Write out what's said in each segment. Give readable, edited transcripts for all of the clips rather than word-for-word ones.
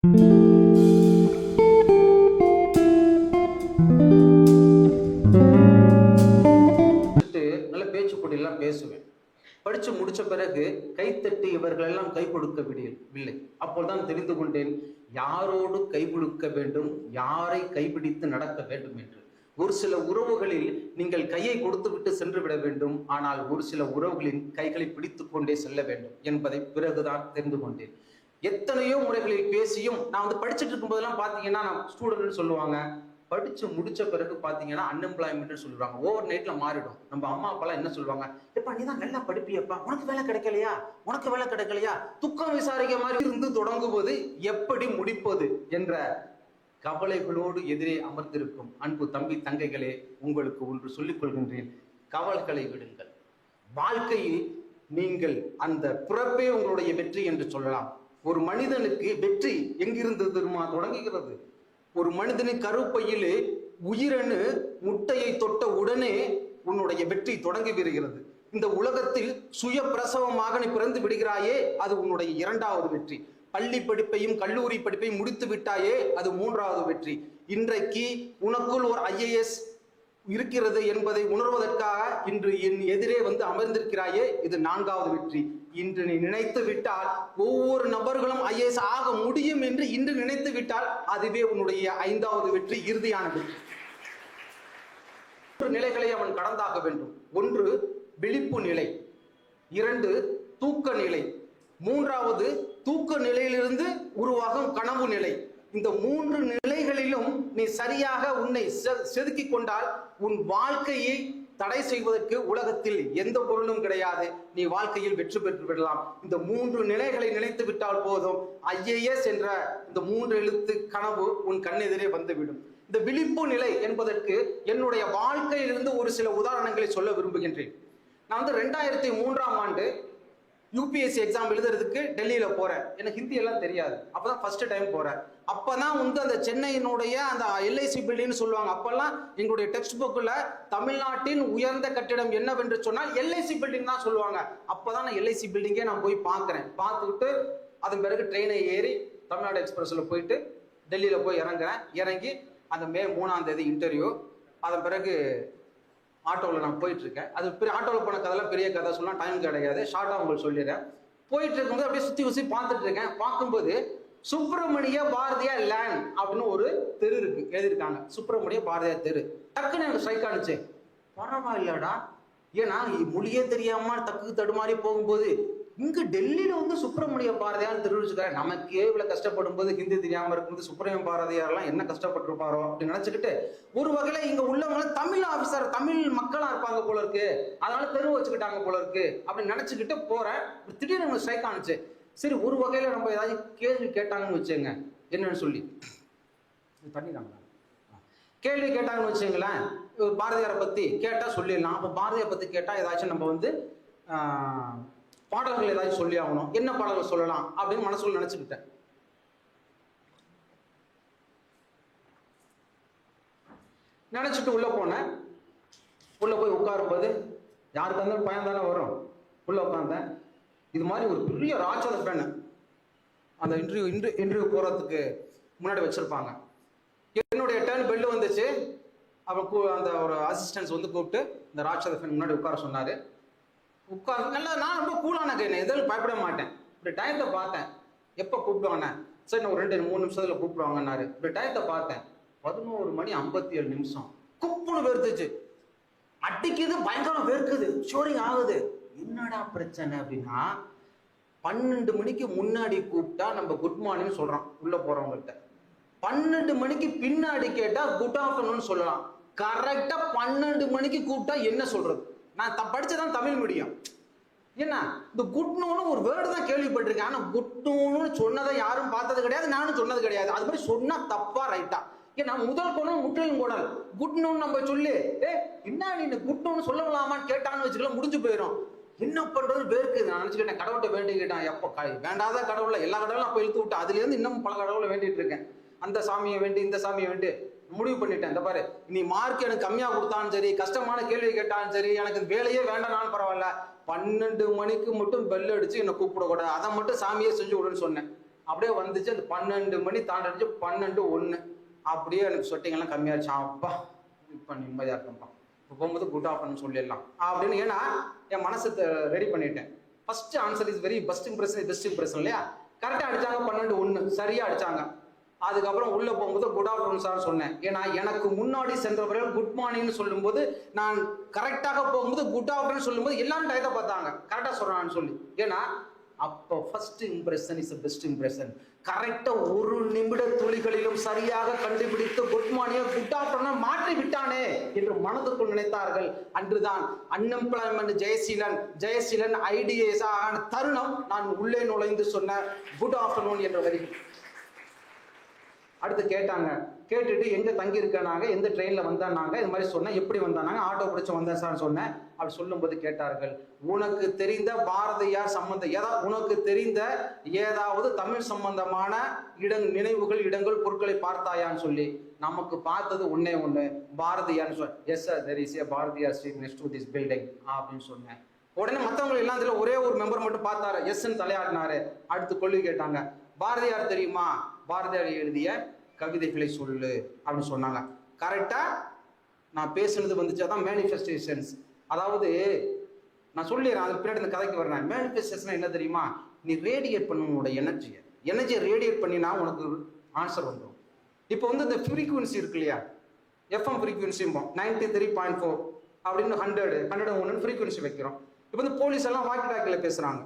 நல்ல பேச்சு போட்டியெல்லாம் பேசுவேன். படிச்சு முடிச்ச பிறகு கைத்தட்டி இவர்கள் எல்லாம் கை கொடுக்கவில்லை. அப்போதுதான் தெரிந்து கொண்டேன் யாரோடு கை கொடுக்க வேண்டும், யாரை கைப்பிடித்து நடக்க வேண்டும் என்று. ஒரு சில உறவுகளில் நீங்கள் கையை கொடுத்து விட்டு சென்று விட வேண்டும், ஆனால் ஒரு சில உறவுகளின் கைகளை பிடித்துக் கொண்டே செல்ல வேண்டும் என்பதை பிறகுதான் தெரிந்து கொண்டேன். எத்தனையோ முறைகளில் பேசியும் நான் வந்து படிச்சுட்டு இருக்கும் போதெல்லாம் பாத்தீங்கன்னா ஸ்டூடெண்ட்னு சொல்லுவாங்க, படிச்சு முடிச்ச பிறகு பாத்தீங்கன்னா அன்எம்ப்ளாய்மெண்ட் சொல்லுவாங்க. ஓவர் நைட்ல மாறிடும். நம்ம அம்மா அப்பாலாம் என்ன சொல்லுவாங்க, எப்பா நீ தான் நல்லா படிப்பியப்பா, உனக்கு வேலை கிடைக்கலையா, உனக்கு வேலை கிடைக்கலையா, துக்கம் விசாரிக்க மாதிரி இருந்து தொடங்குவது எப்படி முடிப்பது என்ற கவலைகளோடு எதிரே அமர்ந்திருக்கும் அன்பு தம்பி தங்கைகளே, உங்களுக்கு ஒன்று சொல்லிக் கொள்கின்றேன். கவலைகளை விடுங்கள். வாழ்க்கையில் நீங்கள் அந்த பிறப்பே உங்களுடைய வெற்றி என்று சொல்லலாம். ஒரு மனிதனுக்கு வெற்றி எங்கிருந்து தெரியுமா தொடங்குகிறது? ஒரு மனிதனின் கருப்பையிலே உயிரணு முட்டையை தொட்ட உடனே உன்னுடைய வெற்றி தொடங்கி வருகிறது. இந்த உலகத்தில் சுய பிரசவமாக நீ பிறந்து விடுகிறாயே, அது உன்னுடைய இரண்டாவது வெற்றி. பள்ளி படிப்பையும் கல்லூரி படிப்பையும் முடித்து விட்டாயே, அது மூன்றாவது வெற்றி. இன்றைக்கு உனக்குள் ஒரு IAS இருக்கிறது என்பதை உணர்வதற்காக இன்று என் எதிரே வந்து அமர்ந்திருக்கிறாயே, இது நான்காவது வெற்றி. இன்று நீ நினைத்து விட்டால் ஒவ்வொரு நபர்களும் IAS ஆக முடியும் என்று இன்று நினைத்து விட்டால் அதுவே உன்னுடைய ஐந்தாவது வெற்றி, இறுதியான வெற்றி. நிலைகளை அவன் கடந்தாக வேண்டும். ஒன்று விழிப்பு நிலை, இரண்டு தூக்க நிலை, மூன்றாவது தூக்க நிலையிலிருந்து உருவாகும் கனவு நிலை. இந்த மூன்று நிலைகளிலும் நீ சரியாக உன்னை செதுக்கி கொண்டால் உன் வாழ்க்கையை தடை செய்வதற்கு உலகத்தில் எந்த பொருளும் கிடையாது. நீ வாழ்க்கையில் வெற்றி பெற்று விடலாம். இந்த மூன்று நிலைகளை நினைத்து விட்டால் போதும், IAS என்ற இந்த மூன்று எழுத்து கனவு உன் கண்ணெதிரே வந்துவிடும். இந்த விழிப்பு நிலை என்பதற்கு என்னுடைய வாழ்க்கையிலிருந்து ஒரு சில உதாரணங்களை சொல்ல விரும்புகின்றேன். நான் வந்து 2003ஆம் ஆண்டு UPSC எக்ஸாம் எழுதுறதுக்கு டெல்லியில போறேன். எனக்கு ஹிந்தி எல்லாம் தெரியாது. அப்பதான் ஃபர்ஸ்ட் டைம் போறேன். அப்பதான் வந்து அந்த சென்னையினுடைய அந்த LIC பில்டிங்னு சொல்லுவாங்க. அப்பெல்லாம் எங்களுடைய டெக்ஸ்ட் புக்ல தமிழ்நாட்டின் உயர்ந்த கட்டிடம் என்னவென்று சொன்னால் LIC பில்டிங் தான் சொல்லுவாங்க. அப்பதான் நான் LIC பில்டிங்கே நான் போய் பார்க்கிறேன். பார்த்துக்கிட்டு அதன் பிறகு ட்ரெயினை ஏறி தமிழ்நாடு எக்ஸ்பிரஸ்ல போயிட்டு டெல்லியில போய் இறங்குறேன். இறங்கி அந்த மே 3ஆம் தேதி இன்டர்வியூ. அதன் பிறகு ஆட்டோவில் நான் போயிட்டு இருக்கேன். அது பெரிய ஆட்டோவில் போன கதைலாம் பெரிய கதை சொல்லலாம், டைம் கிடையாது, ஷார்ட்டாக உங்களுக்கு சொல்லிடுறேன். போயிட்டு இருக்கும்போது அப்படியே சுற்றி பார்த்துட்டு இருக்கேன். பார்க்கும்போது சுப்பிரமணிய பாரதியார் லேண்ட் அப்படின்னு ஒரு தெரு இருக்கு, எழுதியிருக்காங்க, சுப்பிரமணிய பாரதியார் தெரு. டக்குன்னு எனக்கு ஸ்ட்ரைக் ஆனிச்சு, பரவாயில்லடா. ஏன்னா மொழியே தெரியாம தக்கு தடுமாறி போகும்போது இங்க டெல்லியில வந்து சுப்பிரமணிய பாரதியார் தெரிவிச்சுக்கிறேன். நமக்கே இவ்வளவு கஷ்டப்படும் போது ஹிந்தி தெரியாம இருக்கும்போது சுப்பிரமணிய பாரதியார்லாம் என்ன கஷ்டப்பட்டிருப்பாரோ அப்படின்னு நினைச்சுக்கிட்டு, ஒரு வகையில இங்க உள்ளவங்க தமிழ் ஆபீசர், தமிழ் மக்களா இருப்பாங்க போல இருக்கு, அதனால தெரு வச்சுக்கிட்டாங்க போல இருக்கு அப்படின்னு நினைச்சுக்கிட்டு போறேன். திடீர்னு ஸ்ட்ரைக் ஆனிச்சு. சரி, ஒரு வகையில நம்ம ஏதாவது கேள்வி கேட்டாங்கன்னு வச்சுங்க, என்னன்னு சொல்லி பண்ணிடுறாங்க. கேள்வி கேட்டாங்கன்னு வச்சுங்களேன், பாரதியாரை பத்தி கேட்டா சொல்லிடலாம். அப்ப பாரதியாரை பத்தி கேட்டா ஏதாச்சும் நம்ம வந்து பாடல்கள் ஏதாச்சும் சொல்லி ஆகணும். என்ன பாடல்கள் சொல்லலாம் அப்படின்னு மனசுக்குள்ள நினைச்சுக்கிட்டேன். நினைச்சிட்டு உள்ள போனேன். உள்ள போய் உட்காரும்போது யாருக்கு இருந்தாலும் பயம் தானே வரும். உள்ள உட்கார்ந்தேன். இது மாதிரி ஒரு பெரிய ராட்சத ஃபேன் அந்த இன்டர்வியூ போறதுக்கு முன்னாடி வச்சிருப்பாங்க. என்னுடைய டர்ன் பெல் வந்துச்சு. அவன் அந்த ஒரு அசிஸ்டன்ஸ் வந்து கூப்பிட்டு இந்த ராட்சத ஃபேன் முன்னாடி உட்கார சொன்னாரு. உட்கார்ந்து நல்லா, நான் ரொம்ப கூலான கையினேன், எதுவும் பயப்பட மாட்டேன். இப்படி டயத்தை பார்த்தேன், எப்போ கூப்பிடுவாங்க, சரி நான் ஒரு 2-3 நிமிஷத்துல கூப்பிடுவாங்கன்னாரு. இப்படி டயத்தை பார்த்தேன், 11:57 குப்புன்னு வேர்த்துச்சு. அடிக்குது, பயங்கரம் வேர்க்குது, ஷோரிங் ஆகுது. என்னடா பிரச்சனை அப்படின்னா, 12 மணிக்கு முன்னாடி கூப்பிட்டா நம்ம குட் மார்னிங் சொல்றோம் உள்ள போறவங்கள்ட்ட. 12 மணிக்கு பின்னாடி கேட்டா குட் ஆஃப்டர்நூன் சொல்லலாம். கரெக்டா 12 மணிக்கு கூப்பிட்டா என்ன சொல்றது? நான் படிச்சதான் தமிழ் மீடியம். என்ன இந்த குட்னூன்னு ஒரு வேர்டு தான் கேள்விப்பட்டிருக்கேன். ஆனா குட்னூன்னு சொன்னதை யாரும் பார்த்தது கிடையாது, நானும் சொன்னது கிடையாது. அது மாதிரி சொன்னா தப்பா ரைட்டா? ஏன்னா முதல் குணம் முற்றிலும் குணல். குட்னூன்னு நம்ம சொல்லி என்ன நீ குட்னூன்னு சொல்லலாமான்னு கேட்டான்னு வச்சுக்கலாம், முடிஞ்சு போயிடும். என்ன பண்றது வேர்க்குது. நான் நினைச்சுக்கிட்டேன், கடவுள்கிட்ட வேண்டிக்கிட்டேன். எப்போ வேண்டாத கடவுளை எல்லா கடவுளும் அப்போ இழுத்து விட்டு அதுல இருந்து இன்னும் பல கடவுளை வேண்டிட்டு இருக்கேன். அந்த சாமியை வேண்டி இந்த சாமியை வேண்டி முடிவு பண்ணிட்டேன். இந்த பாரு, நீ மார்க் எனக்கு கம்மியா கொடுத்தாலும் சரி, கஷ்டமான கேள்வி கேட்டாலும் சரி, எனக்கு வேலையே வேண்டாம்னாலும் பரவாயில்ல, 12 மணிக்கு மட்டும் பெல் அடிச்சு என்னை கூப்பிடக்கூடாது, அதை மட்டும் சாமியே செஞ்சு விடுன்னு சொன்னேன். அப்படியே வந்துச்சு. அந்த 12 மணி தாண்டிச்சு, 12:01 அப்படியே எனக்கு சொட்டிங்கெல்லாம் கம்மியாச்சு. அப்பா இப்போ நிம்மதியாக இருக்கேன்ப்பா, இப்போ போகும்போது குட் ஆஃப்டர்நூன் சொல்லிடலாம் அப்படின்னு. ஏன்னா என் மனசை ரெடி பண்ணிட்டேன். First answer is very best impression இல்லையா? கரெக்டாக அடிச்சாங்க, 12:01 சரியா அடிச்சாங்க. அதுக்கப்புறம் உள்ள போகும்போது குட் ஆஃப்டர்நூன் சார் சொன்னேன். ஏன்னா எனக்கு முன்னாடி சென்றவர்கள் குட் மார்னிங்னு சொல்லும்போது, நான் கரெக்டாக போகும்போது குட் ஆஃப்டர்நூன் சொல்லும்போது எல்லாரும் டயத்தை பார்த்தாங்க, கரெக்டாக சொல்றான்னு சொல்லி. ஏன்னா அப்போ first impression is best impression. கரெக்டா 1 நிமிட துளிகளிலும் சரியாக கண்டுபிடித்து குட் மார்னிங் குட் ஆஃப்டர்நூன் மாற்றி விட்டானே என்று மனதுக்குள் நினைத்தார்கள். அன்றுதான் அன்எம்ப்ளாய்மெண்ட் ஜெயசீலன் ஐடிஎஸ் ஆன தருணம் நான் உள்ளே நுழைந்து சொன்ன குட் ஆஃப்டர்நூன் என்ற வரிகள். அடுத்து கேட்டாங்க, கேட்டுட்டு எங்க தங்கி இருக்கனாங்க, எந்த ட்ரெயின்ல வந்தானாங்க, இது மாதிரி சொன்னேன். எப்படி வந்தானாங்க? ஆட்டோ பிடிச்சு வந்தேன் சார் சொன்னேன். அப்படி சொல்லும்போது கேட்டார்கள், உனக்கு தெரிந்த பாரதியார் சம்பந்தம் உனக்கு தெரிந்த ஏதாவது தமிழ் சம்பந்தமான நினைவுகள், இடங்கள், பொருட்களை பார்த்தாயான்னு சொல்லி. நமக்கு பார்த்தது ஒன்னே ஒண்ணு, பாரதியார் சொன்ன. Yes sir, there is a Bharathiyar street next to this building அப்படின்னு சொன்னேன். உடனே மற்றவங்க எல்லாம் இதுல ஒரே ஒரு மெம்பர் மட்டும் பார்த்தாரு, எஸ்ன்னு தலையாடினாரு. அடுத்து கொள்கை கேட்டாங்க, பாரதியார் தெரியுமா? பாரதியார் எழுதிய கவிதைகளை சொல்லு அப்படின்னு சொன்னாங்க. கரெக்டா நான் பேசுனது வந்துச்சாதான் மேனிஃபெஸ்டேஷன்ஸ். அதாவது நான் சொல்லிடுறேன், அதுக்கு பின்னாடி இந்த கதைக்கு வரேன். மேனிஃபெஸ்டேஷன் என்ன தெரியுமா? நீ ரேடியேட் பண்ண உன்னோட எனர்ஜியை ரேடியேட் பண்ணினா உனக்கு ஆன்சர் வந்துடும். இப்போ வந்து இந்த ஃப்ரீக்வன்சி இருக்கு இல்லையா, எஃப்எம் ஃப்ரீக்வன்சி 93.4 அப்படின்னு 101 ஃப்ரீக்வன்சி வைக்கிறோம். இப்போ வந்து போலீஸ் எல்லாம் வாக்கி டாக்கில பேசுறாங்க.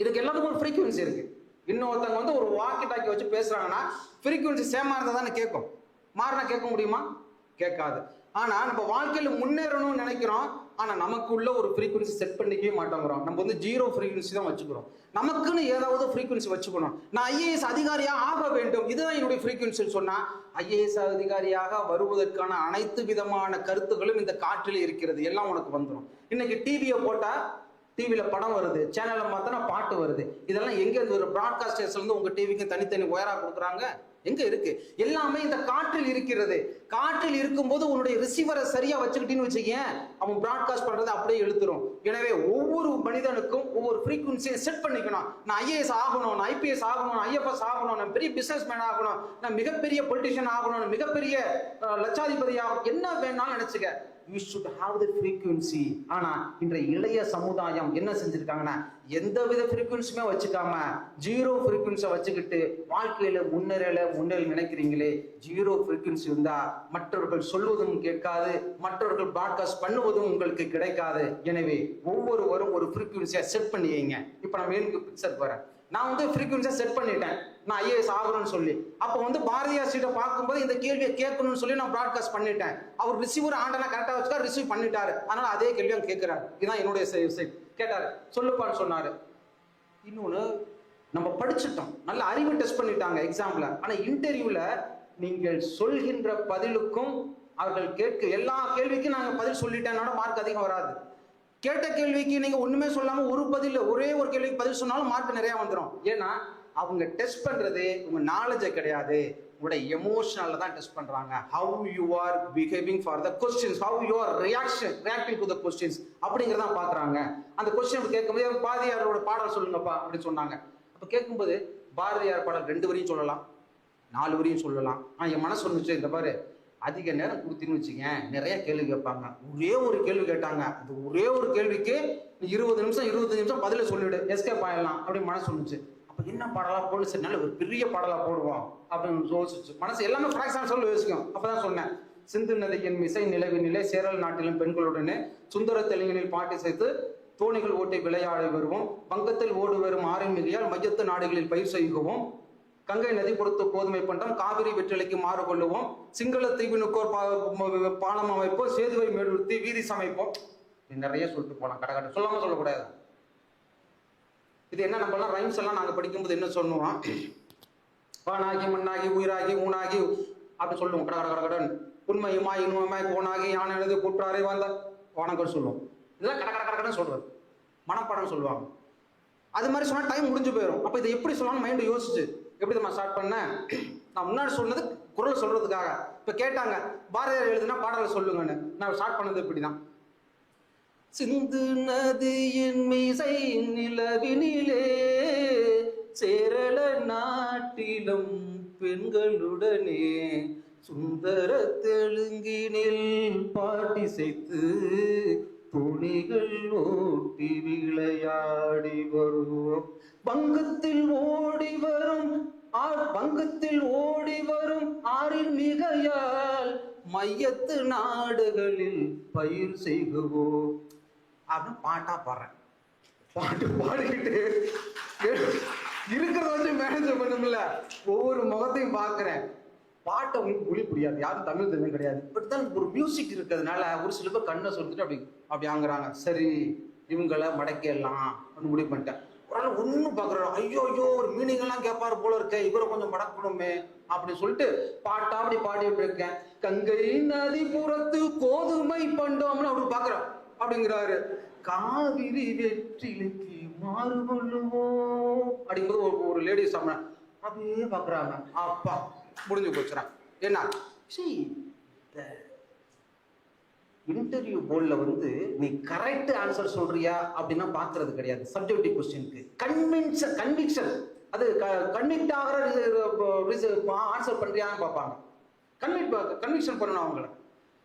இதுக்கு எல்லாத்துக்கும் ஒரு ஃப்ரீக்வன்சி இருக்கு. இன்னொருத்தவங்க வந்து ஒரு வாக்கி டாக்கி வச்சு பேசுறாங்கன்னா ஃப்ரீக்வன்சி சேமா இருந்தா தானே கேட்கும். மாறினா கேட்க முடியுமா? கேட்காது. ஆனா நம்ம வாழ்க்கையில முன்னேறணும்னு நினைக்கிறோம், ஆனா நமக்குள்ள ஒரு ஃப்ரீக்வன்சி செட் பண்ணிக்கவே மாட்டோங்கிறோம். நம்ம வந்து 0 ஃப்ரீக்வன்சி தான் வச்சுக்கிறோம். நமக்குன்னு ஏதாவது ஃப்ரீக்வன்சி வச்சுக்கணும். நான் ஐஏஎஸ் அதிகாரியா ஆக வேண்டும், இதுதான் என்னுடைய ஃப்ரீக்வன்சி சொன்னா, ஐஏஎஸ் அதிகாரியாக வருவதற்கான அனைத்து விதமான கருத்துகளும் இந்த காற்றில் இருக்கிறது, எல்லாம் உனக்கு வந்துடும். இன்னைக்கு டிவியை போட்டா டிவியில படம் வருது, சேனல்ல பார்த்தா பாட்டு வருது. இதெல்லாம் எங்க இருந்து? ஒரு பிராட்காஸ்டர்ஸ்ல இருந்து உங்க டிவிக்கு தனித்தனி ஒயரா கொடுக்குறாங்க. எங்க இருக்கு? எல்லாமே இந்த காற்றில் இருக்கிறது. காற்றில் இருக்கும்போது உன்னுடைய ரிசீவரை சரியா வச்சுக்கிட்டீன்னு வச்சுக்கேன், அவன் பிராட்காஸ்ட் பண்றது அப்படியே எழுத்துரும். எனவே ஒவ்வொரு மனிதனுக்கும் ஒவ்வொரு ஃப்ரீக்வன்சியை செட் பண்ணிக்கணும். நான் ஐஏஎஸ் ஆகணும், நான் ஐபிஎஸ் ஆகணும், நான் ஐஎஃப்எஸ் ஆகணும், நான் பெரிய பிசினஸ் மேன் ஆகணும், நான் மிகப்பெரிய பொலிட்டிஷியன் ஆகணும், மிகப்பெரிய லட்சாதிபதி ஆகணும், என்ன வேணாலும் நினைச்சுக்க. You should have the frequency. ஆனா இன்றைய இளைய சமுதாயம் என்ன செஞ்சிருக்காங்கன்னா, எந்த வித ஃப்ரீக்வன்சியுமே வச்சுக்காம 0 ஃப்ரீக்வன்சியை வச்சுக்கிட்டு வாழ்க்கையில முன்னேற நினைக்கிறீங்களே. 0 ஃப்ரீக்வன்சி இருந்தா மற்றவர்கள் சொல்வதும் கேட்காது, மற்றவர்கள் பிராட்காஸ்ட் பண்ணுவதும் உங்களுக்கு கிடைக்காது. எனவே ஒவ்வொருவரும் ஒரு ஃப்ரீக்வன்சியை செட் பண்ணிங்க. இப்ப நம்ம ஏன் பிக்சர் போறேன், நான் வந்து ஃப்ரீக்வன்சியை செட் பண்ணிட்டேன், நான் ஐஏஎஸ் ஆகணும்னு சொல்லி. அப்போ வந்து பாரதியார் ஸ்ட்ரீட்டை பார்க்கும்போது இந்த கேள்வியை கேட்கணும்னு சொல்லி நான் பிராட்காஸ்ட் பண்ணிட்டேன். அவர் ரிசீவர் ஆண்டனா கரெக்டாக வச்சுக்காரு, ரிசீவ் பண்ணிட்டாரு. அதனால அதே கேள்வியை கேட்கிறாரு. இதுதான் என்னுடைய சைட். கேட்டாரு, சொல்லுப்பான்னு சொன்னாரு. இன்னொன்று, நம்ம படிச்சுட்டோம், நல்ல அறிவு டெஸ்ட் பண்ணிட்டாங்க எக்ஸாம்ல. ஆனா இன்டர்வியூல நீங்கள் சொல்கின்ற பதிலுக்கும் அவர்கள் கேட்க எல்லா கேள்விக்கும் நாங்கள் பதில் சொல்லிட்டேன்னோட மார்க் அதிகம் வராது. கேட்ட கேள்விக்கு நீங்க ஒண்ணுமே சொல்லாம ஒரே ஒரு கேள்விக்கு பதில் சொன்னாலும் மார்க் நிறைய வந்துடும். ஏன்னா அவங்க டெஸ்ட் பண்றது உங்க நாலேஜை கிடையாது, உங்களுடைய எமோஷனல்ல தான் டெஸ்ட் பண்றாங்க. How you are behaving for the questions, how you are reacting to the questions அப்படிங்கிறத பாக்குறாங்க. அந்த கொஸ்டின் கேட்கும்போது பாரதியாரோட பாடல் சொல்லுங்கப்பா அப்படின்னு சொன்னாங்க. அப்ப கேட்கும்போது பாரதியார் பாடல் 2 வரியும் சொல்லலாம், 4 வரியும் சொல்லலாம். என் மனசு சொன்னுச்சு, இந்த பாரு அதிக நேரம் கொடுத்தீங்கன்னு வச்சுக்க நிறைய கேள்வி கேட்பாங்க. ஒரே ஒரு கேள்வி கேட்டாங்க, அந்த ஒரே ஒரு கேள்விக்கு 20 நிமிஷம் 25 நிமிஷம் பதில சொல்லிவிடு, எஸ்கேப் ஆயிடலாம் அப்படின்னு மனசு சொன்னுச்சு. அப்ப என்ன பாடலா போடு, சரி நல்ல ஒரு பெரிய பாடலா போடுவோம் அப்படின்னு யோசிச்சு மனசு எல்லாமே ஃபிராக்ஷன் சொல்ல யோசிக்கும். அப்பதான் சொன்னேன், சிந்து நதியின் மிசை நிலவினிலே சேரல் நாட்டிலும் பெண்களுடனே சுந்தர தெலுங்கினில் பாட்டி சேர்த்து தோணிகள் ஓட்டி விளையாடி வருவோம், வங்கத்தில் ஓடு வரும் ஆறின் மிகையால் மையத்து நாடுகளில் பயிர் செய்குவோம், கங்கை நதி பொறுத்து கோதுமை பண்டம், காவிரி வெற்றிலைக்கு மாறு கொள்ளுவோம், சிங்கள தீவினுக்கோர் பாலம் அமைப்போம், சேதுவை மேலுறுத்தி வீதி சமைப்போம். நிறைய சொல்லிட்டு போலாம், கடை சொல்லாம சொல்லக்கூடாது. இது என்ன, நம்ம எல்லாம் ரைம்ஸ் எல்லாம் நாங்க படிக்கும்போது என்ன சொல்லுவோம், வானாகி மண்ணாகி உயிராகி ஊனாகி அப்படி சொல்லுவோம். கடன் உண்மையுமாய் இன்மையுமாய் கோனாகி யானை எழுது கூற்றாரை வாழ்ந்த வணக்கம் சொல்லுவோம். இதெல்லாம் கடை சொல்றது மனப்பாடம் சொல்லுவாங்க. அது மாதிரி சொன்னா டைம் முடிஞ்சு போயிடும். அப்ப இதை எப்படி சொல்லலாம்னு மைண்ட் யோசிச்சு எப்படி நான் ஸ்டார்ட் பண்ணேன், நான் முன்னாடி சொன்னது குரல் சொல்றதுக்காக. இப்ப கேட்டாங்க பாரதியார் எழுதுனா பாடலை சொல்லுங்கன்னு, நான் ஸ்டார்ட் பண்ணது இப்படிதான். சிந்து நதியின் மீசை நிலவினிலே சேரள நாட்டிலும் பெண்களுடனே சுந்தர தெலுங்கினில் பாட்டிசைத்து துணிகள் ஓட்டி விளையாடி வருவோம். வங்கத்தில் ஓடி வரும் ஆறில் மிகையால் மையத்து நாடுகளில் பயிர் செய்குவோம் அப்படின்னு பாட்டா பாடுறேன். பாட்டு பாடிக்கிட்டு இருக்கிறத வச்சு மேனேஜ் பண்ணும்ல, ஒவ்வொரு முகத்தையும் பார்க்கிறேன். பாட்டை உங்களுக்கு மொழி புரியாது, யாரும் தமிழ் தெரியும் கிடையாது. பட் தான் ஒரு மியூசிக் இருக்கிறதுனால ஒரு சில பேர் கண்ணை சொல்லிட்டு அப்படி ஆங்குறாங்க. சரி, இவங்களை மடக்கிடலாம் முடிவு பண்ணிட்டேன். ஒரு நாள் ஒன்றும் பார்க்குறோம், ஐயோ ஒரு மீனிங் எல்லாம் கேட்பாரு போல இருக்க, இவரை கொஞ்சம் மடக்கணுமே அப்படின்னு சொல்லிட்டு பாட்டா அப்படி பாடிட்டு இருக்கேன். கங்கை நதி புறத்து கோதுமை பண்டோம்னு அப்படி பார்க்குறோம். அப்படிங்கிறாரு, காவிரி வெற்றிலைக்கு மாறு கொள்ளுவோம் அப்படிங்கிறது ஒரு லேடிஸ் அப்படியே பார்க்குறாங்க. அப்பா முடிஞ்சு போச்சுறான். என்ன இன்டர்வியூ போர்டில் வந்து நீ கரெக்ட் ஆன்சர் சொல்றியா அப்படின்னா பார்க்கறது கிடையாது. சப்ஜெக்டிவ் கொஸ்டினுக்கு கன்விக்ஷன், அது கன்விக்ட் ஆகிற ஆன்சர் பண்றியான்னு பார்ப்பாங்க. கன்விக்ஷன் பண்ணணும் அவங்கள.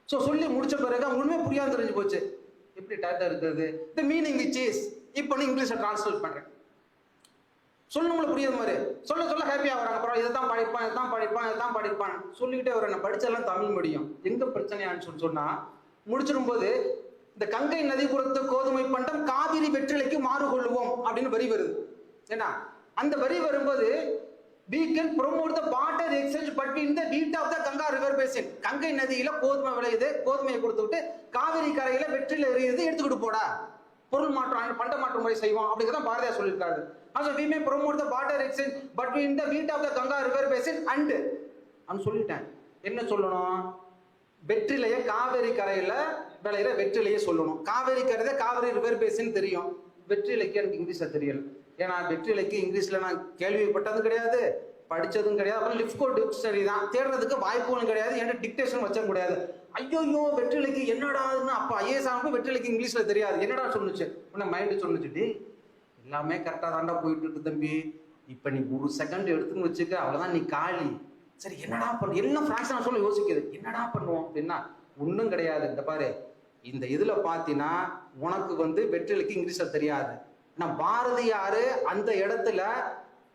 ஸோ சொல்லி முடிச்ச பிறகு அவங்க உண்மையே புரியாது தெரிஞ்சு போச்சு. எப்படி டேட்டா இருக்கிறது, இந்த மீனிங் விச் இஸ் இப்போ நீ இங்கிலீஷில் டிரான்ஸ்லேட் பண்ணுறேன். சொல்லணும்ல புரியாத மாதிரி சொல்ல ஹாப்பியாக வராங்க. அப்புறம் இதை தான் படிப்பான் சொல்லிக்கிட்டே வர. நான் படிச்செல்லாம் தமிழ் மீடியம். எங்க பிரச்சனையான்னு சொன்னா முடிச்சிடும் போது இந்த கங்கை நதிபுறத்து கோதுமை பண்டம் காவிரி வெற்றிலைக்கு மாறு கொள்ளுவோம் அப்படின்னு வரி வருது. ஏன்னா அந்த வரி வரும்போது we can promote the barter exchange between the wheat of the Ganga river basin. Ganga நதியில கோதுமை விளையுது, கோதுமையை கொடுத்து விட்டு காவிரி கரையில வெற்றில எரியுது, எடுத்துக்கிட்டு போடா, பொருள் மாற்றம் பண்ட மாற்று முறை செய்வோம் அப்படிங்கிறத பாரதியார் சொல்லியிருக்காரு. Also we may promote the barter exchange between the wheat of the Ganga river basin and சொல்லிட்டேன். என்ன சொல்லணும்? வெற்றிலைய காவிரி கரையில விளையிற வெற்றிலையே சொல்லணும். காவிரி கரையில காவிரி ரிவர் பேசின் தெரியும், வெற்றிலைக்கு எனக்கு இங்கிலீஷ்ல தெரியல. ஏன்னா வெற்றிலைக்கு இங்கிலீஷ்ல நான் கேள்விப்பட்டதும் கிடையாது, படிச்சதும் கிடையாது. அப்புறம் லிப்கோ டிக்ஷனரி தான் தேடுறதுக்கு வாய்ப்புகளும் கிடையாது, என்கிட்ட டிக்டேஷன் வச்ச முடியாது. ஐயோ வெற்றிலைக்கு என்னடான்னு அப்ப ஐஏஎஸ் ஆகும். வெற்றிலைக்கு இங்கிலீஷ்ல தெரியாது, என்னடா சொன்னுச்சு உன்ன மைண்டு சொன்னுச்சு, எல்லாமே கரெக்டா தாண்டா போயிட்டு இருக்கு தம்பி, இப்ப நீ ஒரு செகண்ட் எடுத்துன்னு வச்சுக்க, அவ்வளவுதான் நீ காலி. சரி என்னடா பண்ண, எல்லாம் பிராக்ஷன் சொல்ல யோசிக்குது, என்னடா பண்ணுவோம் அப்படின்னா ஒன்றும் கிடையாது. இந்த பாரு, இந்த இதுல பாத்தீங்கன்னா உனக்கு வந்து வெற்றிலைக்கு இங்கிலீஷ்ல தெரியாது. நான் பாரதியாரு அந்த இடத்துல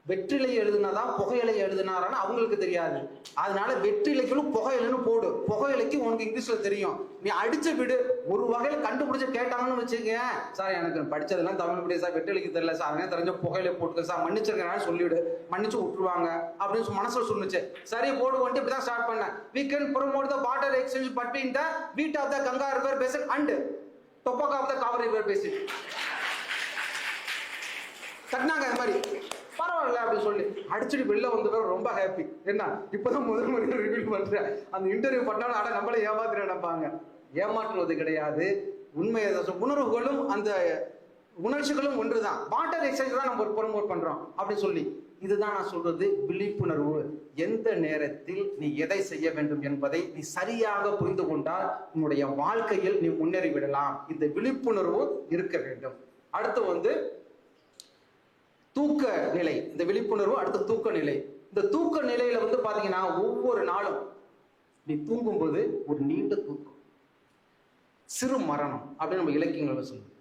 வெற்றிலை எழுதுனாதான் புகையிலை எழுதினாரான்னு அவங்களுக்கு தெரியாது. அதனால வெற்றிலைக்குள்ள புகையிலைன்னு போடு, புகையிலைக்கு உனக்கு இங்கிலீஷ்ல தெரியும், நீ அடிச்சு விடு. ஒரு வகையில கண்டுபிடிச்சு கேட்டாங்கன்னு வச்சுக்க, சார் எனக்கு படிச்சதெல்லாம் தமிழ் மீடியம் சார், வெற்றிலைக்கு தெரியல சார், அதனால தெரிஞ்ச புகையிலை போட்டுக்க சார், மன்னிச்சிருக்கேன் சொல்லிவிடு, மன்னிச்சு விட்டுருவாங்க அப்படின்னு மனசுல சொல்லுச்சு. சரி போடுவோன்ட்டு இப்படிதான் ஸ்டார்ட் பண்ணேன். We can promote the barter exchange between the wheat of the Ganga river basin and tobacco of the Kaveri river basin. கட்டினாங்க இந்த மாதிரி, பரவாயில்ல அப்படின்னு சொல்லி அடிச்சுட்டு வெளில வந்து ரொம்ப ஹாப்பி. என்ன இப்பதான் முதல் முறையில் ரிவீல் பண்றேன். அந்த இன்டர்வியூ பண்ணாலும் ஆனா நம்மளே ஏமாத்திர நினைப்பாங்க. ஏமாற்றுவது கிடையாது, உண்மையை உணர்வுகளும் அந்த உணர்ச்சிகளும் ஒன்றுதான். வாட்டர் எக்ஸ்சேஞ்ச் தான் நம்ம ப்ரமோட் பண்றோம் அப்படின்னு சொல்லி, இதுதான் நான் சொல்றது விழிப்புணர்வு. எந்த நேரத்தில் நீ எதை செய்ய வேண்டும் என்பதை நீ சரியாக புரிந்து கொண்டால் உன்னுடைய வாழ்க்கையில் நீ முன்னேறி விடலாம். இந்த விழிப்புணர்வு இருக்க வேண்டும். அடுத்து வந்து தூக்க நிலை. இந்த விழிப்புணர்வு அடுத்த தூக்க நிலை. இந்த தூக்க நிலையில வந்து பாத்தீங்கன்னா ஒவ்வொரு நாளும் நீ தூங்கும் போது ஒரு நீண்ட தூக்கம், சிறு மரணம் அப்படின்னு நம்ம இலக்கியங்கள் சொல்லுவோம்.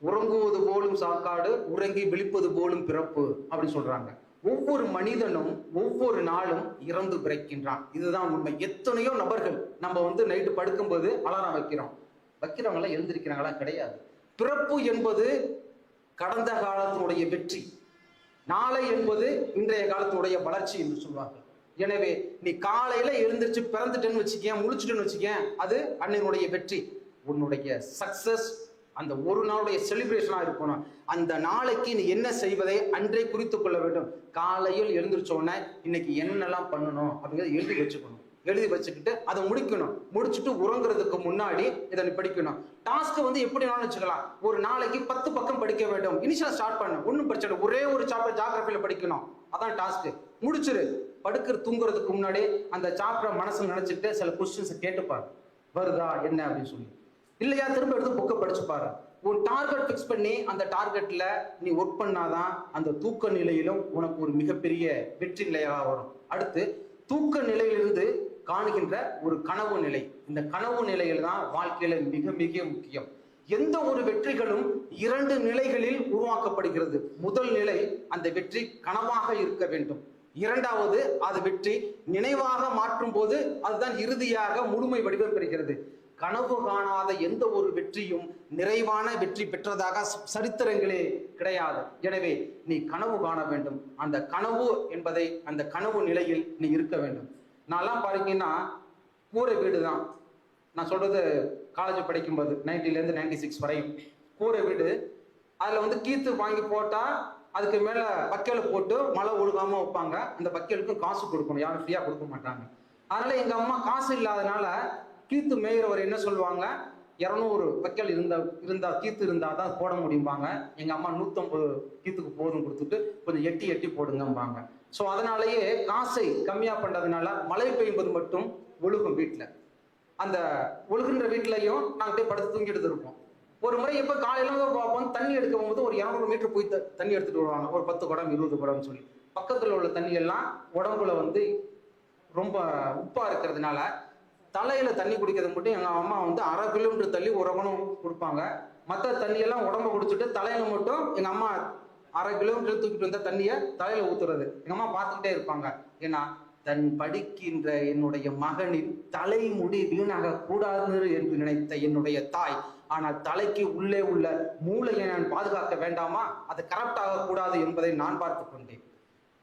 உறங்குவது போலும் சாக்காடு, உறங்கி விழிப்பது போலும் பிறப்பு அப்படின்னு சொல்றாங்க. ஒவ்வொரு மனிதனும் ஒவ்வொரு நாளும் இறந்து பிறக்கின்றான். இதுதான் உண்மை. எத்தனையோ நபர்கள் நம்ம வந்து நைட்டு படுக்கும்போது அலாரம் வைக்கிறவங்க எல்லாம் எழுந்திருக்கிறாங்களா? கிடையாது. பிறப்பு என்பது கடந்த காலத்தினுடைய வெற்றி, நாளை என்பது இன்றைய காலத்தினுடைய வளர்ச்சி என்று சொல்வார்கள். எனவே நீ காலையில எழுந்திருச்சு பிறந்துட்டேன்னு வச்சுக்கேன், முழிச்சுட்டேன்னு வச்சுக்கேன், அது அன்னையினுடைய வெற்றி. உன்னுடைய சக்சஸ் அந்த ஒரு நாளுடைய செலிப்ரேஷனா இருக்கணும். அந்த நாளைக்கு நீ என்ன செய்வதை அன்றே குறித்து கொள்ள வேண்டும். காலையில் எழுந்திரிச்சோன்னே இன்னைக்கு என்னெல்லாம் பண்ணணும் அப்படிங்கிறத எழுதி வச்சுக்கணும். எழுதி வச்சுக்கிட்டு அதை முடிக்கணும். முடிச்சுட்டு உறங்குறதுக்கு முன்னாடி இதை நீ படிக்கணும். டாஸ்க் வந்து எப்படி வேணாலும் வச்சுக்கலாம். ஒரு நாளைக்கு 10 பக்கம் படிக்க வேண்டும். இனிஷியலா ஸ்டார்ட் பண்ண ஒன்றும் பிரச்சனை, ஒரே ஒரு சாப்டர் ஜாகிரபியில படிக்கணும், அதான் டாஸ்க். முடிச்சிரு. தூங்குறதுக்கு முன்னாடி அந்த சாப்டரை மனசுல நினைச்சிட்டு சில கொஸ்டின்ஸை கேட்டுப்பாரு, வருதா என்ன அப்படின்னு சொல்லி. இல்லையா திரும்ப எடுத்து புக்கை படிச்சு பாரு. ஒரு டார்கெட் ஃபிக்ஸ் பண்ணி அந்த டார்கெட்ல நீ ஒர்க் பண்ணாதான் அந்த தூக்க நிலையிலும் உனக்கு ஒரு மிகப்பெரிய வெற்றி நிலையாக வரும். அடுத்து தூக்க நிலையிலிருந்து காணுகின்ற ஒரு கனவு நிலை. இந்த கனவு நிலையில் தான் வாழ்க்கையில மிக மிக முக்கியம். எந்த ஒரு வெற்றிகளும் 2 நிலைகளில் உருவாக்கப்படுகிறது. முதல் நிலை அந்த வெற்றி கனவாக இருக்க வேண்டும். இரண்டாவது அது வெற்றி நினைவாக மாற்றும் போது அதுதான் இறுதியாக முழுமை வடிவம் பெறுகிறது. கனவு காணாத எந்த ஒரு வெற்றியும் நிறைவான வெற்றி பெற்றதாக சரித்திரங்களே கிடையாது. எனவே நீ கனவு காண வேண்டும். அந்த கனவு என்பதை அந்த கனவு நிலையில் நீ இருக்க வேண்டும். நான்லாம் பாத்தீங்கன்னா கூரை வீடு தான். நான் சொல்றது காலேஜ் படிக்கும்போது 90லேருந்து 96 வரையும் கூரை வீடு. அதுல வந்து கீத்து வாங்கி போட்டா அதுக்கு மேல பக்கேல போட்டு மழை ஒழுகாம வைப்பாங்க. அந்த பக்கேலுக்கும் காசு கொடுக்கணும், யாரும் ஃப்ரீயா கொடுக்க மாட்டாங்க. அதனால எங்க அம்மா காசு இல்லாதனால கீத்து மேயிறவர் என்ன சொல்லுவாங்க, 200 பக்கல் இருந்தா கீத்து இருந்தாதான் போட முடியும்பாங்க. எங்க அம்மா 150 கீத்துக்கு போதும் கொடுத்துட்டு கொஞ்சம் எட்டி போடுங்கம்பாங்க. ஸோ அதனாலேயே காசை கம்மியா பண்றதுனால மழை பெய்யும்போது மட்டும் ஒழுகும் வீட்டுல. அந்த ஒழுகுன்ற வீட்லையும் நாங்கள் போய் படுத்து தூங்கிட்டு இருப்போம். ஒரு முறை எப்ப காலையில பார்ப்போம், தண்ணி எடுக்க போகும்போது ஒரு 200 மீட்டர் போய் தண்ணி எடுத்துட்டு வருவாங்க. ஒரு 10 குடம் 20 குடம்னு சொல்லி பக்கத்துல உள்ள தண்ணி எல்லாம் உடம்புல வந்து ரொம்ப உப்பா இருக்கிறதுனால தலையில தண்ணி குடிக்கிறது மட்டும் எங்க அம்மா வந்து 1/2 கிலோமீட்டர் தள்ளி ஒரு குடம் கொடுப்பாங்க. மற்ற தண்ணியெல்லாம் உடம்ப குடிச்சிட்டு தலையில மட்டும் எங்க அம்மா 1/2 கிலோமீட்டர் தூக்கிட்டு வந்த தண்ணியை தலையில ஊத்துறது எங்க அம்மா பார்த்துக்கிட்டே இருப்பாங்க. ஏன்னா தன் படிக்கின்ற என்னுடைய மகனின் தலைமுடி வீணாக கூடாது என்று நினைத்த என்னுடைய தாய், ஆனால் தலைக்கு உள்ளே உள்ள மூளையை நான் பாதுகாக்க வேண்டாமா, அது கரெக்ட் ஆகக்கூடாது என்பதை நான் பார்த்து கொண்டேன்.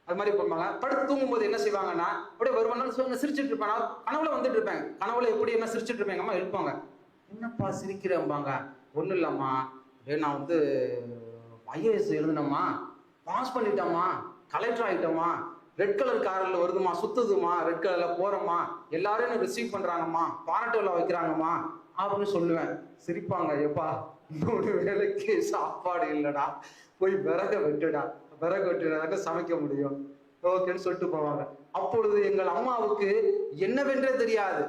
அது மாதிரி பண்ணுவாங்க. படுத்து தூங்கும்போது என்ன செய்வாங்கன்னா அப்படியே வருவாங்க, சிரிச்சுட்டு இருப்பேன். நான் கனவுல வந்துட்டு இருப்பேன். கனவுல எப்படி என்ன சிரிச்சுட்டு இருப்பேன். அம்மா எழுப்பாங்க, என்னப்பா சிரிக்கிறேன்பாங்க. ஒன்றும் இல்லம்மா, நான் வந்து ஐஏஎஸ் எழுதுனம்மா, பாஸ் பண்ணிட்டோம்மா, கலெக்டர் ஆகிட்டோம்மா, ரெட் கலர் காரில் வருதுமா, சுத்துதுமா, ரெட் கலர்ல போறோம்மா, எல்லாரும் என்ன ரிசீவ் பண்றாங்கம்மா, பாராட்டுல வைக்கிறாங்கம்மா அப்படின்னு சொல்லுவேன். சிரிப்பாங்க, எப்பா இன்னொரு வேலைக்கு சாப்பாடு இல்லடா, போய் விறக வெட்டுடா, விறகு வெட்டுடாக்க சமைக்க முடியும், ஓகேன்னு சொல்லிட்டு போவாங்க. அப்பொழுது எங்கள் அம்மாவுக்கு என்னவென்றே தெரியாது.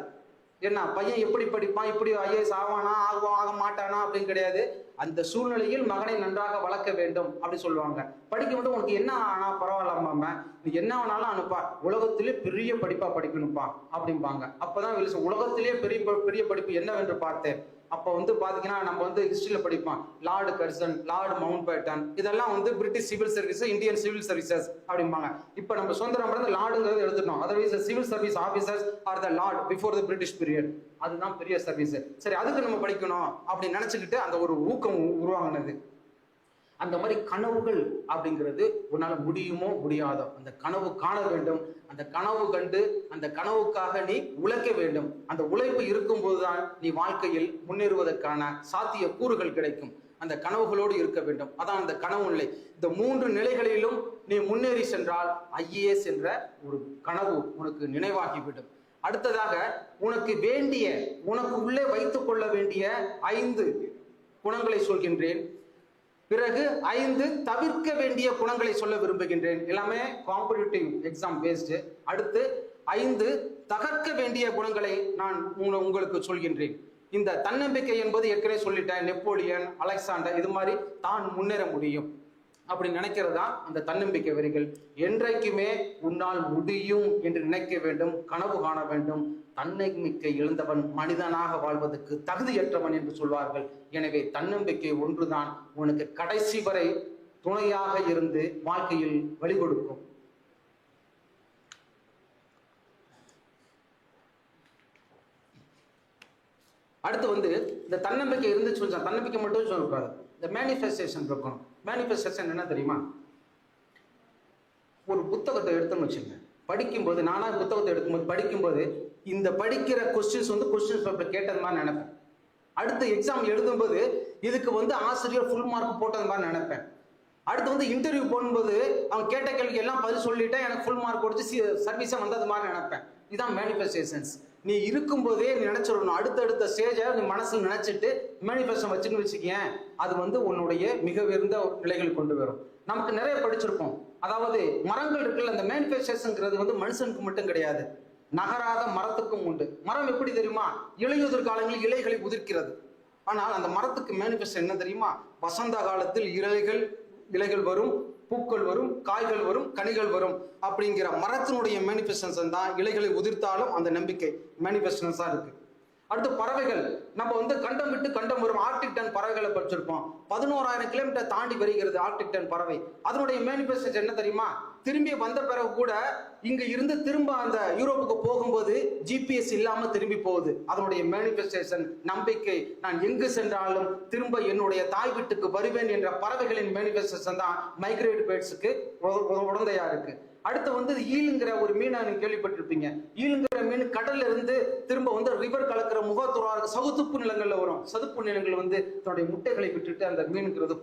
என்ன பையன் எப்படி படிப்பான், இப்படி ஐஏஎஸ் ஆவானா ஆக மாட்டானா அப்படின்னு கிடையாது. அந்த சூழ்நிலையில் மகனை நன்றாக வளர்க்க வேண்டும் அப்படி சொல்லுவாங்க. படிக்க மட்டும் உனக்கு என்ன ஆனா பரவாயில்லாம நீ என்ன வேணாலும் அனுப்பா, உலகத்திலே பெரிய படிப்பா படிக்கணும்ப்பா அப்படிம்பாங்க. அப்பதான் உலகத்திலேயே பெரிய படிப்பு என்னவென்று பார்த்தேன். அப்போ வந்து பாத்தீங்கன்னா நம்ம வந்து ஹிஸ்டரியில படிப்போம், lord Curzon, lord Mountbatten, இதெல்லாம் வந்து British civil service, Indian civil services அப்படிம்பாங்க. இப்போ நம்ம சுதந்திரம் வந்து லார்டுங்கிறது எடுத்துட்டோம். Otherwise civil service officers are the lord before the British period, அதுதான் பெரிய சர்வீஸ். சரி, அதுக்கு நம்ம படிக்கணும் அப்படின்னு நினைச்சுக்கிட்டு அந்த ஒரு ஊக்கம் உருவாங்கினது. அந்த மாதிரி கனவுகள் அப்படிங்கிறது உன்னால முடியுமோ முடியாதோ அந்த கனவு காண வேண்டும். அந்த கனவு கண்டு அந்த கனவுக்காக நீ உழைக்க வேண்டும். அந்த உழைப்பு இருக்கும்போதுதான் நீ வாழ்க்கையில் முன்னேறுவதற்கான சாத்திய கூறுகள் கிடைக்கும். அந்த கனவுகளோடு இருக்க வேண்டும். அதான் அந்த கனவு நிலை. இந்த 3 நிலைகளிலும் நீ முன்னேறி சென்றால் ஐஏஎஸ் என்ற ஒரு கனவு உனக்கு நினைவாகிவிடும். அடுத்ததாக உனக்கு வேண்டிய, உனக்கு உள்ளே வைத்துக் கொள்ள வேண்டிய 5 குணங்களை சொல்கின்றேன். பிறகு 5 தவிர்க்க வேண்டிய குணங்களை சொல்ல விரும்புகின்றேன். எல்லாமே காம்படிட்டிவ் எக்ஸாம் பேஸ்டு. அடுத்து 5 தகர்க்க வேண்டிய குணங்களை நான் உங்களுக்கு சொல்கின்றேன். இந்த தன்னம்பிக்கை என்பது ஏற்கனவே சொல்லிட்டேன், நெப்போலியன், அலெக்சாண்டர், இது மாதிரி தான் முன்னேற முடியும் அப்படி நினைக்கிறதா அந்த தன்னம்பிக்கை வரிகள். என்றைக்குமே உன்னால் முடியும் என்று நினைக்க வேண்டும், கனவு காண வேண்டும். தன்னம்பிக்கை இழந்தவன் மனிதனாக வாழ்வதற்கு தகுதியற்றவன் என்று சொல்வார்கள். எனவே தன்னம்பிக்கை ஒன்றுதான் உனக்கு கடைசி வரை துணையாக இருந்து வாழ்க்கையில் வழி கொடுக்கும். அடுத்து வந்து இந்த தன்னம்பிக்கை இருந்துச்சு, தன்னம்பிக்கை மட்டும் சொல்லக்கூடாது, இந்த மேனிஃபெஸ்டேஷன் இருக்கணும். மேனிஃபெஸ்டேஷன் என்ன தெரியுமா? ஒரு புத்தகத்தை எடுத்துன்னு வச்சுங்க, படிக்கும்போது, நானா புத்தகத்தை எடுக்கும்போது படிக்கும்போது இந்த படிக்கிற கொஸ்டின்ஸ் வந்து கொஸ்டின்ஸ் பேப்பர் கேட்டது மாதிரி நினைப்பேன். அடுத்து எக்ஸாம் எழுதும்போது இதுக்கு வந்து ஆசிரியர் ஃபுல் மார்க் போட்டது மாதிரி நினைப்பேன். அடுத்து வந்து இன்டர்வியூ போகும்போது அவங்க கேட்ட கேள்விக்கு எல்லாம் பதில் சொல்லிட்டேன், எனக்கு ஃபுல் மார்க் கொடுத்து சர்வீஸை வந்தது மாதிரி நினைப்பேன். இதுதான் மேனிஃபெஸ்டேஷன்ஸ். நீ இருக்கும்போதே நீ நினைச்சிடணும். அடுத்தடுத்த ஸ்டேஜை நீ மனசுல நினைச்சிட்டு மேனிஃபெஸ்டேஷன் வச்சுன்னு வச்சுக்கேன், அது வந்து உன்னுடைய மிக உயர்ந்த நிலைகள் கொண்டு வரும். நமக்கு நிறைய படிச்சிருப்போம். அதாவது மரங்கள் இருக்குல்ல, அந்த மேனிஃபெஸ்டேஷன்ங்கிறது வந்து மனுஷனுக்கு மட்டும் கிடையாது, நகராத மரத்துக்கும் உண்டு. மரம் எப்படி தெரியுமா? இலையுதிர் காலங்களில் இலைகளை உதிர்க்கிறது. ஆனால் அந்த மரத்துக்கு மேனிஃபெஸ்டோ என்ன தெரியுமா? வசந்த காலத்தில் இலைகள் வரும், பூக்கள் வரும், காய்கள் வரும், கனிகள் வரும் அப்படிங்கிற மரத்தினுடைய மேனிஃபெஸ்டேஷன் தான். இலைகளை உதிர்த்தாலும் அந்த நம்பிக்கை மேனிஃபெஸ்டேஷன் தான் இருக்கு. அடுத்து பறவைகள். நம்ம கண்டம் விட்டு கண்டம் வரும் ஆர்டிக் டன் பறவைகளை படிச்சிருப்போம். 11,000 கிலோமீட்டர் தாண்டி வருகிறது ஆர்டிக் டன் பறவை. அதனுடைய மேனிஃபெஸ்டேஷன் என்ன தெரியுமா? திரும்பி வந்த பிறகு கூட இங்க இருந்து திரும்ப அந்த யூரோப்புக்கு போகும்போது ஜிபிஎஸ் இல்லாம திரும்பி போகுது. அதனுடைய மேனிஃபெஸ்டேஷன் நம்பிக்கை. நான் எங்கு சென்றாலும் திரும்ப என்னுடைய தாய் வீட்டுக்கு வருவேன் என்ற பறவைகளின் மேனிஃபெஸ்டேஷன் தான் மைக்ரேட் பேர்ட்ஸுக்கு உடந்தையா இருக்கு. அடுத்து ஈலுங்கிற ஒரு மீனை நீங்க கேள்விப்பட்டிருப்பீங்க. ஈலுங்கிற மீன் கடல்ல இருந்து திரும்ப ரிவர் கலக்கிற முகத்துறா சதுப்பு நிலங்கள்ல வரும். சதுப்பு நிலங்கள் தன்னுடைய முட்டைகளை விட்டுட்டு அந்த மீனுங்கிறது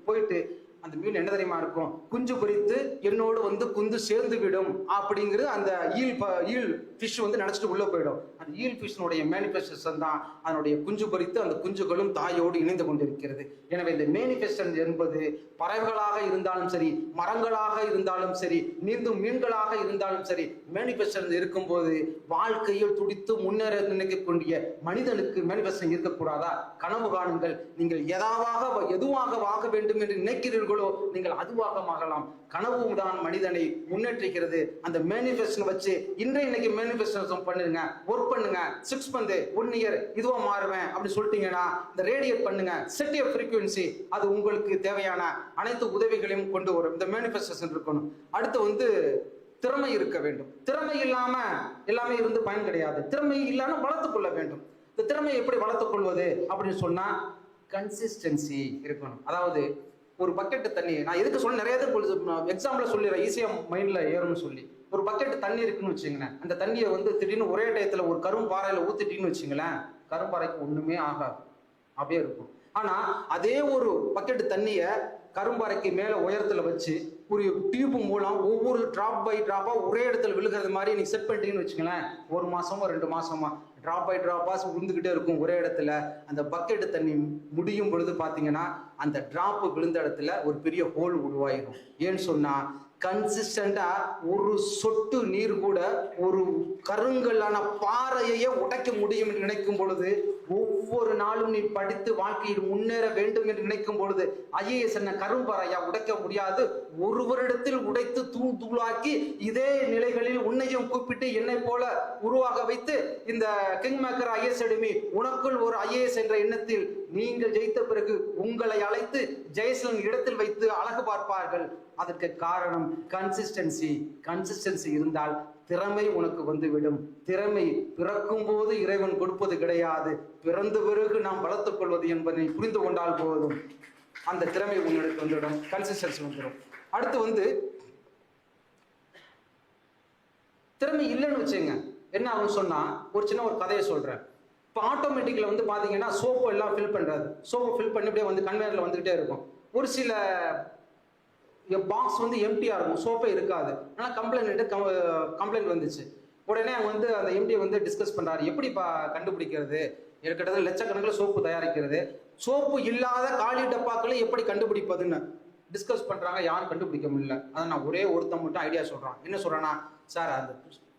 போயிட்டு அந்த மீன் என்ன தெரியுமா இருக்கும்? குஞ்சு பொரித்து என்னோடு குந்து சேர்ந்து விடும் அப்படிங்கிறது அந்த ஈல் ஃபிஷ் நினைச்சிட்டு உள்ள போயிடும். அந்த ஈல் ஃபிஷ்னுடைய மேனிஃபெஸ்டேஷன் தான் அதனுடைய குஞ்சு பொரித்து அந்த குஞ்சுகளும் தாயோடு இணைந்து கொண்டிருக்கிறது. எனவே இந்த மேனிஃபெஸ்டேஷன் என்பது பறவைகளாக இருந்தாலும் சரி, மரங்களாக இருந்தாலும் சரி, நீந்தும் மீன்களாக இருந்தாலும் சரி, மேனிஃபெஸ்டேஷன் இருக்கும்போது வாழ்க்கையில் துடித்து முன்னேற நினைக்கக்கூடிய மனிதனுக்கு மேனிஃபெஸ்டேஷன் இருக்கக்கூடாதா? கனவு காணுங்கள். நீங்கள் எதுவாக ஆக வேண்டும் என்று நினைக்கிறீர்களோ நீங்கள் அதுவாக ஆகலாம். கனவு தான் மனிதனை முன்னேற்றிக்கிறது. அந்த மேனிஃபெஸ்டேஷன் வச்சு இன்னைக்கு மேனிஃபெஸ்டேஷன் பண்ணுங்க, ஒர்க் பண்ணுங்க. 6 month 1 year இதுவா மாறுவேன் அப்படி சொல்லிட்டீங்கன்னா இந்த ரேடியேட் பண்ணுங்க, செட் எ ஃப்ரீக்வன்சி. அது உங்களுக்கு தேவையான அனைத்து உதவிகளையும் கொண்டு வரும். இந்த மேனிஃபெஸ்டேஷன் இருக்கணும். அடுத்து திறமை இருக்க வேண்டும். திறமை இல்லாம எல்லாமே இருந்து பயன் கிடையாது. திறமை இல்லாம வளர்த்துக் கொள்ள வேண்டும். இந்த திறமையை எப்படி வளர்த்துக் கொள்வது அப்படின்னு சொன்னா கன்சிஸ்டன்சி இருக்கணும். அதாவது ஒரு பக்கெட் தண்ணி, நான் எதுக்கு சொல்ல நிறைய எக்ஸாம்பிள் சொல்லிடுறேன், ஈஸியா மைண்ட்ல ஏறும்னு சொல்லி. ஒரு பக்கெட் தண்ணி இருக்குன்னு வச்சுங்களேன். அந்த தண்ணியை திடீர்னு ஒரே டயத்துல ஒரு கரும்பாறையில ஊத்திட்டீங்கன்னு வச்சுங்களேன், கரும்பாறைக்கு ஒண்ணுமே ஆகாது, அப்படியே இருக்கும். ஆனா அதே ஒரு பக்கெட் தண்ணிய கரும்பாறைக்கு மேல உயரத்துல வச்சு ஒரு டியூப் மூலம் ஒவ்வொரு டிராப் பை டிராப்பா ஒரே இடத்துல விழுகிறது மாதிரி நீங்க செட் பண்ணிட்டீங்கன்னு வச்சுங்களேன், 1 மாசமா 2 மாசமா டிராப் பை டிராப்பா விழுந்துகிட்டே இருக்கும் ஒரே இடத்துல. அந்த பக்கெட் தண்ணி முடியும் பொழுது பாத்தீங்கன்னா அந்த டிராப் விழுந்த இடத்துல ஒரு பெரிய ஹோல் உருவாயிடும். ஏன்னு சொன்னா கன்சிஸ்டண்டா ஒரு சொட்டு நீர் கூட ஒரு கருங்கல்லான பாறையே உடைக்க முடியும் என்று நினைக்கும் பொழுது, ஒவ்வொரு நாளும் நீ படித்து வாழ்க்கையில் முன்னேற வேண்டும் என்று நினைக்கும் பொழுது, ஐஏஎஸ் என்ன கரும்பாறையா உடைக்க முடியாது. ஒரு வருடத்தில் உடைத்து தூளாக்கி இதே நிலைகளில் உன்னையும் கூப்பிட்டு என்னை போல உருவாக வைத்து இந்த கிங் மேக்கர் ஐஏஎஸ் அகாடமி உனக்குள் ஒரு ஐஏஎஸ் என்ற எண்ணத்தில் நீங்கள் ஜெயித்த பிறகு உங்களை அழைத்து ஜெயசலன் இடத்தில் வைத்து அழகு பார்ப்பார்கள். அதற்கு காரணம் கன்சிஸ்டன்சி இருந்தால் திறமை உனக்கு வந்துவிடும். திறமை பிறக்கும் போது இறைவன் கொடுப்பது கிடையாது, பிறந்த பிறகு நாம் வளர்த்துக் கொள்வது என்பதை புரிந்து கொண்டால் போதும். அந்த திறமை உங்களுக்கு வந்துவிடும், கன்சிஸ்டன்சி வந்துடும். அடுத்து திறமை இல்லைன்னு வச்சுங்க என்ன ஆகும் சொன்னா, ஒரு சின்ன ஒரு கதையை சொல்றேன். இப்போ ஆட்டோமேட்டிக்ல பாத்தீங்கன்னா சோப்பு எல்லாம் ஃபில் பண்றது, சோப்பு ஃபில் பண்ணி அப்படியே கன்வேயர்ல வந்துகிட்டே இருக்கும். ஒரு சில பாக்ஸ் எம்டியா இருக்கும், சோப்பே இருக்காது. ஆனால் கம்ப்ளைண்ட் வந்துச்சு. உடனே அவங்க அந்த எம்டியை டிஸ்கஸ் பண்றாரு, எப்படிப்பா கண்டுபிடிக்கிறது, கிட்டத்தட்ட லட்சக்கணக்கில் சோப்பு தயாரிக்கிறது, சோப்பு இல்லாத காலி டப்பாக்களை எப்படி கண்டுபிடிப்பதுன்னு டிஸ்கஸ் பண்றாங்க. யாரும் கண்டுபிடிக்க முடியல. அதை நான் ஒரே ஒருத்தன் மட்டும் ஐடியா சொல்றான். என்ன சொல்றான்னா, சார் அந்த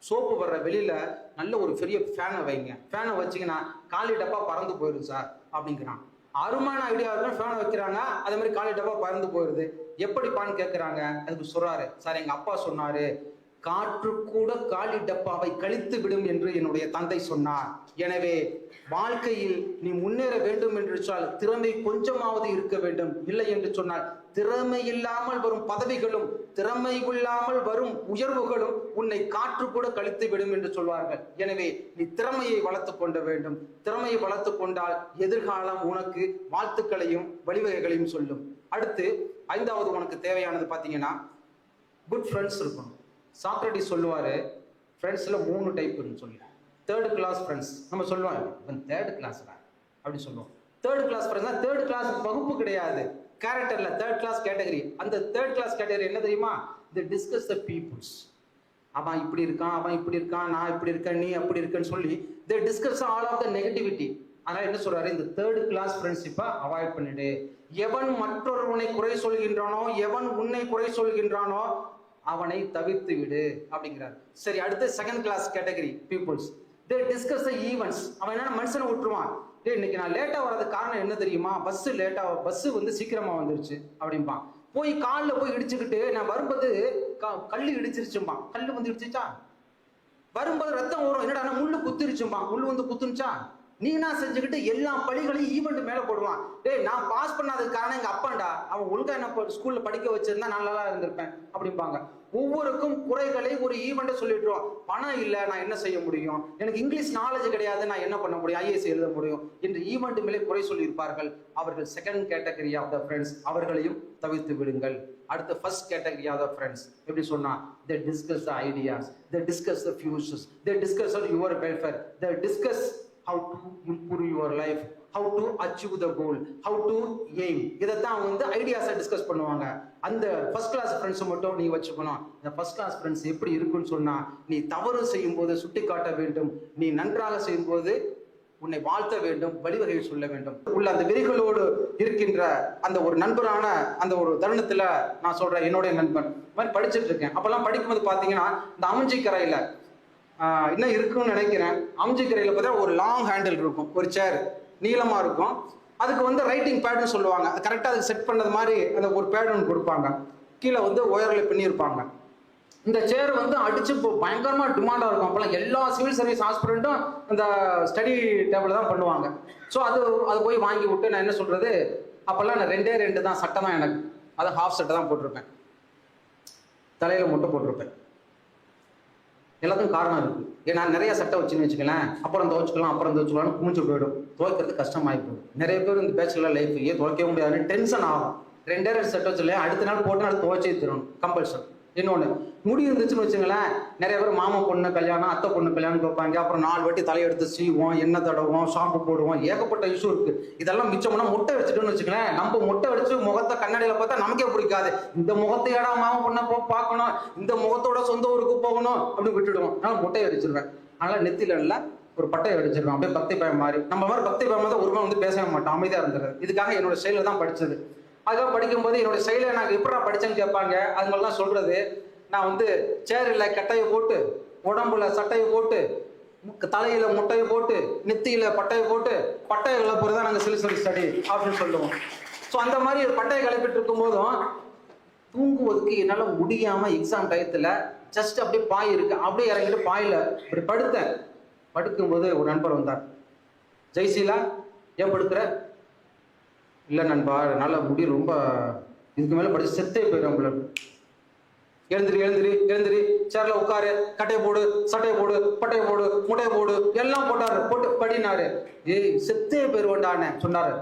சோப்பு வர்ற வெளியில நல்ல ஒரு பெரிய ஃபேனை வைங்க, ஃபேனை வச்சிங்கன்னா காலி டப்பா பறந்து போயிடும் சார் அப்படிங்கிறான். அருமான ஐடியா இருக்கும், ஃபேனை வைக்கிறாங்க, அதே மாதிரி காலி டப்பா பறந்து போயிடுது. எப்படிப்பான்னு கேட்குறாங்க. அதுக்கு சொல்றாரு, சார் எங்க அப்பா சொன்னாரு, காற்று கூட காலி டப்பாவை கழித்து விடும் என்று என்னுடைய தந்தை சொன்னார். எனவே வாழ்க்கையில் நீ முன்னேற வேண்டும் என்று சொன்னால் திறமை கொஞ்சமாவது இருக்க வேண்டும். இல்லை என்று சொன்னால் திறமை இல்லாமல் வரும் பதவிகளும் திறமை இல்லாமல் வரும் உயர்வுகளும் உன்னை காற்று கூட கழித்து விடும் என்று சொல்வார்கள். எனவே நீ திறமையை வளர்த்து கொள்ள வேண்டும். திறமையை வளர்த்து கொண்டால் எதிர்காலம் உனக்கு வாழ்த்துக்களையும் வழிவகைகளையும் சொல்லும். அடுத்து 5வது உனக்கு தேவையானது பாத்தீங்கன்னா குட் ஃப்ரெண்ட்ஸ் இருக்கணும். சாக்ரட்டிஸ் சொல்லுவாரு, ஃப்ரெண்ட்ஸ்ல 3 டைப்னு சொல்லி. 3rd class ஃப்ரெண்ட்ஸ் நம்ம சொல்லுவாங்க, 3rd class அப்படி சொல்லுவோம். 3rd class friends, 3rd class வகுப்பு கிடையாது, கேரக்டர்ல 3rd class கேட்டகரி. அந்த 3rd class கேட்டகரி என்ன தெரியுமா? they discuss the peoples. அவன் இப்படி இருக்கான், அவன் இப்படி இருக்கான், நான் இப்படி இருக்கேன், நீ அப்படி இருக்கேன்னு சொல்லி they discuss all of the negativity. அதனால என்ன சொல்றாரு, இந்த 3rd class ஃப்ரெண்ட்ஷிப்பை அவாய்ட் பண்ணிடு. எவன் மற்றொருவனை குறை சொல்கின்றானோ, எவன் உன்னை குறை சொல்கின்றானோ அவனை தவிர்த்து விடு அப்படிங்கிறார். சரி, அடுத்து 2nd class category peoples. They discuss the events. அவன் என்னன்னா மனுஷனை விட்டுருவான். டே இன்னைக்கு நான் லேட்டா வர்றதுக்கு காரணம் என்ன தெரியுமா, பஸ் வந்து சீக்கிரமா வந்துருச்சு அப்படிம்பான். போய் காலில் போய் இடிச்சுக்கிட்டு நான் வரும்போது கல்லு இடிச்சிருச்சும்பா. கல்லு வந்து இடிச்சிச்சா, வரும்போது ரத்தம் வரும், என்னடா முள்ளு குத்திருச்சும்பா. முள்ளு வந்து குத்துனுச்சா, நீனா செஞ்சுக்கிட்டு எல்லா பழிகளையும் ஈவெண்ட் மேல போடுவான். டேய் நான் பாஸ் பண்ணாததுக்கு காரணம் எங்க அப்பாண்டா, அவன் ஒழுங்கா என்ன ஸ்கூல்ல படிக்க வச்சிருந்தா நான் நல்லா இருந்திருப்பேன் அப்படிம்பாங்க. ஒவ்வொருக்கும் குறைகளை ஒரு ஈவெண்ட்டை சொல்லிட்டுருவோம். பணம் இல்லை நான் என்ன செய்ய முடியும், எனக்கு இங்கிலீஷ் நாலேஜ் கிடையாது நான் என்ன பண்ண முடியும், ஐஏஎஸ் எழுத முடியும் என்று ஈவெண்ட் மேலே குறை சொல்லியிருப்பார்கள். அவர்கள் second category of the friends, அவர்களையும் தவிர்த்து விடுங்கள். அடுத்த first category of the friends எப்படி சொன்னா, they discuss the ideas, they discuss the futures, they discuss your welfare, they discuss how to improve your life, how to achieve the goal, how to aim. இதைத்தான் வந்து ஐடியாஸை discuss பண்ணுவாங்க. அந்த first class friends மட்டும் நீ வச்சுக்கணும். இந்த first class friends எப்படி இருக்குன்னு சொன்னா, நீ தவறு செய்யும் போது சுட்டி காட்ட வேண்டும், நீ நன்றாக செய்யும் போது உன்னை வாழ்த்த வேண்டும், வழிவகையை சொல்ல வேண்டும். உள்ள அந்த விரிகளோடு இருக்கின்ற அந்த ஒரு நண்பரான அந்த ஒரு தருணத்துல நான் சொல்றேன், என்னுடைய நண்பன் மாதிரி படிச்சுட்டு இருக்கேன். அப்பெல்லாம் படிக்கும்போது பாத்தீங்கன்னா இந்த அம்ஜிக்கரையில இன்னும் இருக்குன்னு நினைக்கிறேன். அம்ஜிக்கரையில பார்த்தா ஒரு லாங் ஹேண்டில் இருக்கும், ஒரு சேர் நீளமா இருக்கும். அதுக்கு வந்து ரைட்டிங் பேடுன்னு சொல்லுவாங்க. கரெக்டாக அதுக்கு செட் பண்ணது மாதிரி அந்த ஒரு பேடு ஒன்று கொடுப்பாங்க. கீழே வந்து ஒயர்ல பின்னிருப்பாங்க. இந்த சேர் வந்து அடிச்சு பயங்கரமா டிமாண்டா இருக்கும். அப்பெல்லாம் எல்லா சிவில் சர்வீஸ் ஹாஸ்பிட்டலும் அந்த ஸ்டடி டேபிள் தான் பண்ணுவாங்க. ஸோ அது போய் வாங்கி விட்டு நான் என்ன சொல்றது, அப்பெல்லாம் நான் 2 தான் சட்டை தான் எனக்கு, அதை ஹாஃப் சட்டை தான் போட்டிருப்பேன், தலையில மட்டும் போட்டிருப்பேன். எல்லாத்துக்கும் காரணம் இருக்கு. ஏன்னா நிறைய சட்டை வச்சுன்னு வச்சுக்கலாம், அப்புறம் துவைச்சுக்கலாம் குமிஞ்சு போயிடும், துவைக்கிறது கஷ்டமாயி போயிடும். நிறைய பேர் இந்த பேச்சுலர் லைஃப் துவைக்கவே முடியாதுன்னு டென்ஷன் ஆகும். 2 சட்டை வச்சுல அடுத்த நாள் போட்டு நாள் துவைச்சே தரணும் கம்பல்சரி. இன்னொன்று முடி இருந்துச்சுன்னு வச்சுங்களேன், நிறைய பேர் மாமா பொண்ணு கல்யாணம் அத்தை பொண்ணு கல்யாணம் வைப்பாங்க. அப்புறம் 4 வாட்டி தலையெடுத்து சீவோம், எண்ணெய் தடவோம், ஷாம்பு போடுவோம், ஏகப்பட்ட இஷ்யூ இருக்கு. இதெல்லாம் மிச்சம்னா முட்டை வச்சுட்டோன்னு வச்சுங்களேன், நம்ம முட்டை வச்சு முகத்தை கண்ணாடியில பார்த்தா நமக்கே பிடிக்காது. இந்த முகத்தை ஏடா மாமா பொண்ணை பார்க்கணும், இந்த முகத்தோட சொந்த ஊருக்கு போகணும் அப்படின்னு விட்டுடுவோம். அதனால முட்டையை அடிச்சிருவேன். அதனால நெத்தில ஒரு பட்டையை அடிச்சிருவேன், அப்படியே பக்தி பயம் மாதிரி. நம்ம மாதிரி பக்தி பயம் தான் ஒருவன் வந்து பேசவே மாட்டோம், அமைதியா இருந்துறது. இதுக்காக என்னோட செயல தான் படிச்சது. அதுக்காக படிக்கும்போது என்னோட செயலை நான் எப்படா படிச்சேன்னு கேட்பாங்க. அதுங்கெல்லாம் சொல்றது, நான் வந்து சேரில் கட்டையை போட்டு, உடம்புல சட்டையை போட்டு, தலையில முட்டையை போட்டு, நெத்தியில பட்டையை போட்டு, பட்டையை கிளப்புறது தான் நாங்கள் சிவில் சர்வீஸ் ஸ்டடி அப்படின்னு சொல்லுவோம். ஸோ அந்த மாதிரி பட்டையை கிளப்பிட்டு இருக்கும் போதும் தூங்குவதுக்கு என்னால் முடியாம எக்ஸாம் டயத்துல ஜஸ்ட் அப்படியே பாய் இருக்கு, அப்படியே இறங்கிட்டு பாயில அப்படி படுத்தேன். படுக்கும்போது ஒரு நண்பர் வந்தார். ஜெய்சீலா ஏன் படுக்கிற? இல்லை நண்பா, நல்ல முடி ரொம்ப இதுக்கு மேலே படிச்சு செத்தே போயிடும் உங்களுக்கு. எழுந்திரி சேர்ல உட்காரு, கட்டையை போடு, சட்டையை போடு, பட்டையை போடு, முட்டையை போடு, எல்லாம் போட்டாரு. போட்டு படினாரு. ஏய் செத்தே போயிருவோண்டான்னு சொன்னாரு.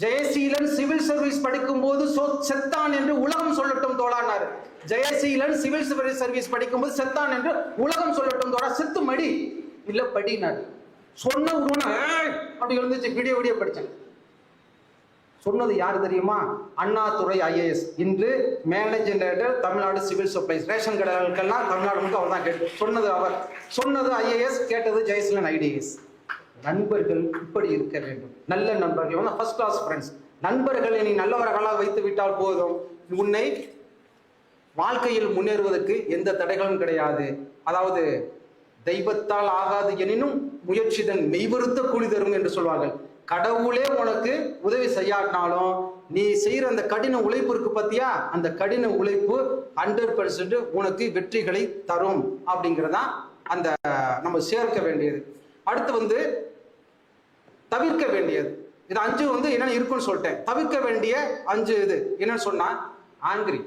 ஜெயசீலன் சிவில் சர்வீஸ் படிக்கும் போது செத்தான் என்று உலகம் சொல்லட்டும் தோழானாரு. ஜெயசீலன் சிவில் சர்வீஸ் படிக்கும் போது செத்தான் என்று உலகம் சொல்லட்டும் தோழா, செத்து மடி இல்ல படினாரு. சொன்ன உடனே அப்படி எழுந்துச்சு, விடிய படிச்சேன். சொன்னது யாரு தெரியுமா? அண்ணாதுரை ஐஏஎஸ், இன்று managing director Tamil Nadu civil supplies. Ration கடைகளுக்கெல்லாம் தமிழ்நாடு மட்டும் அவர் தான் கேட்டு சொன்னது. அவர் சொன்னது ஐஏஎஸ், கேட்டது ஜெயசீலன் ஐடிஎஸ். நண்பர்கள் இப்படி இருக்க வேண்டும், நல்ல நண்பர்கள், ஃபர்ஸ்ட் கிளாஸ் ஃப்ரெண்ட்ஸ். நண்பர்களை நீ நல்லவர்களாக வைத்து விட்டால் போதும், உன்னை வாழ்க்கையில் முன்னேறுவதற்கு எந்த தடைகளும் கிடையாது. அதாவது தெய்வத்தால் ஆகாது எனினும் முயற்சிதன் மெய்வருத்த கூலி தரும் என்று சொல்வார்கள். கடவுளே உனக்கு உதவி செய்யாட்டினாலும் நீ செய்யற அந்த கடின உழைப்பு இருக்கு பத்தியா, அந்த கடின உழைப்பு 100% உனக்கு வெற்றிகளை தரும் அப்படிங்கிறதா அந்த நம்ம சேர்க்க வேண்டியது. அடுத்து வந்து தவிர்க்க வேண்டியது. இது 5 வந்து என்னென்ன இருக்குன்னு சொல்லிட்டேன். தவிர்க்க வேண்டிய 5 இது என்னன்னு சொன்னா, ஆங்கிரி,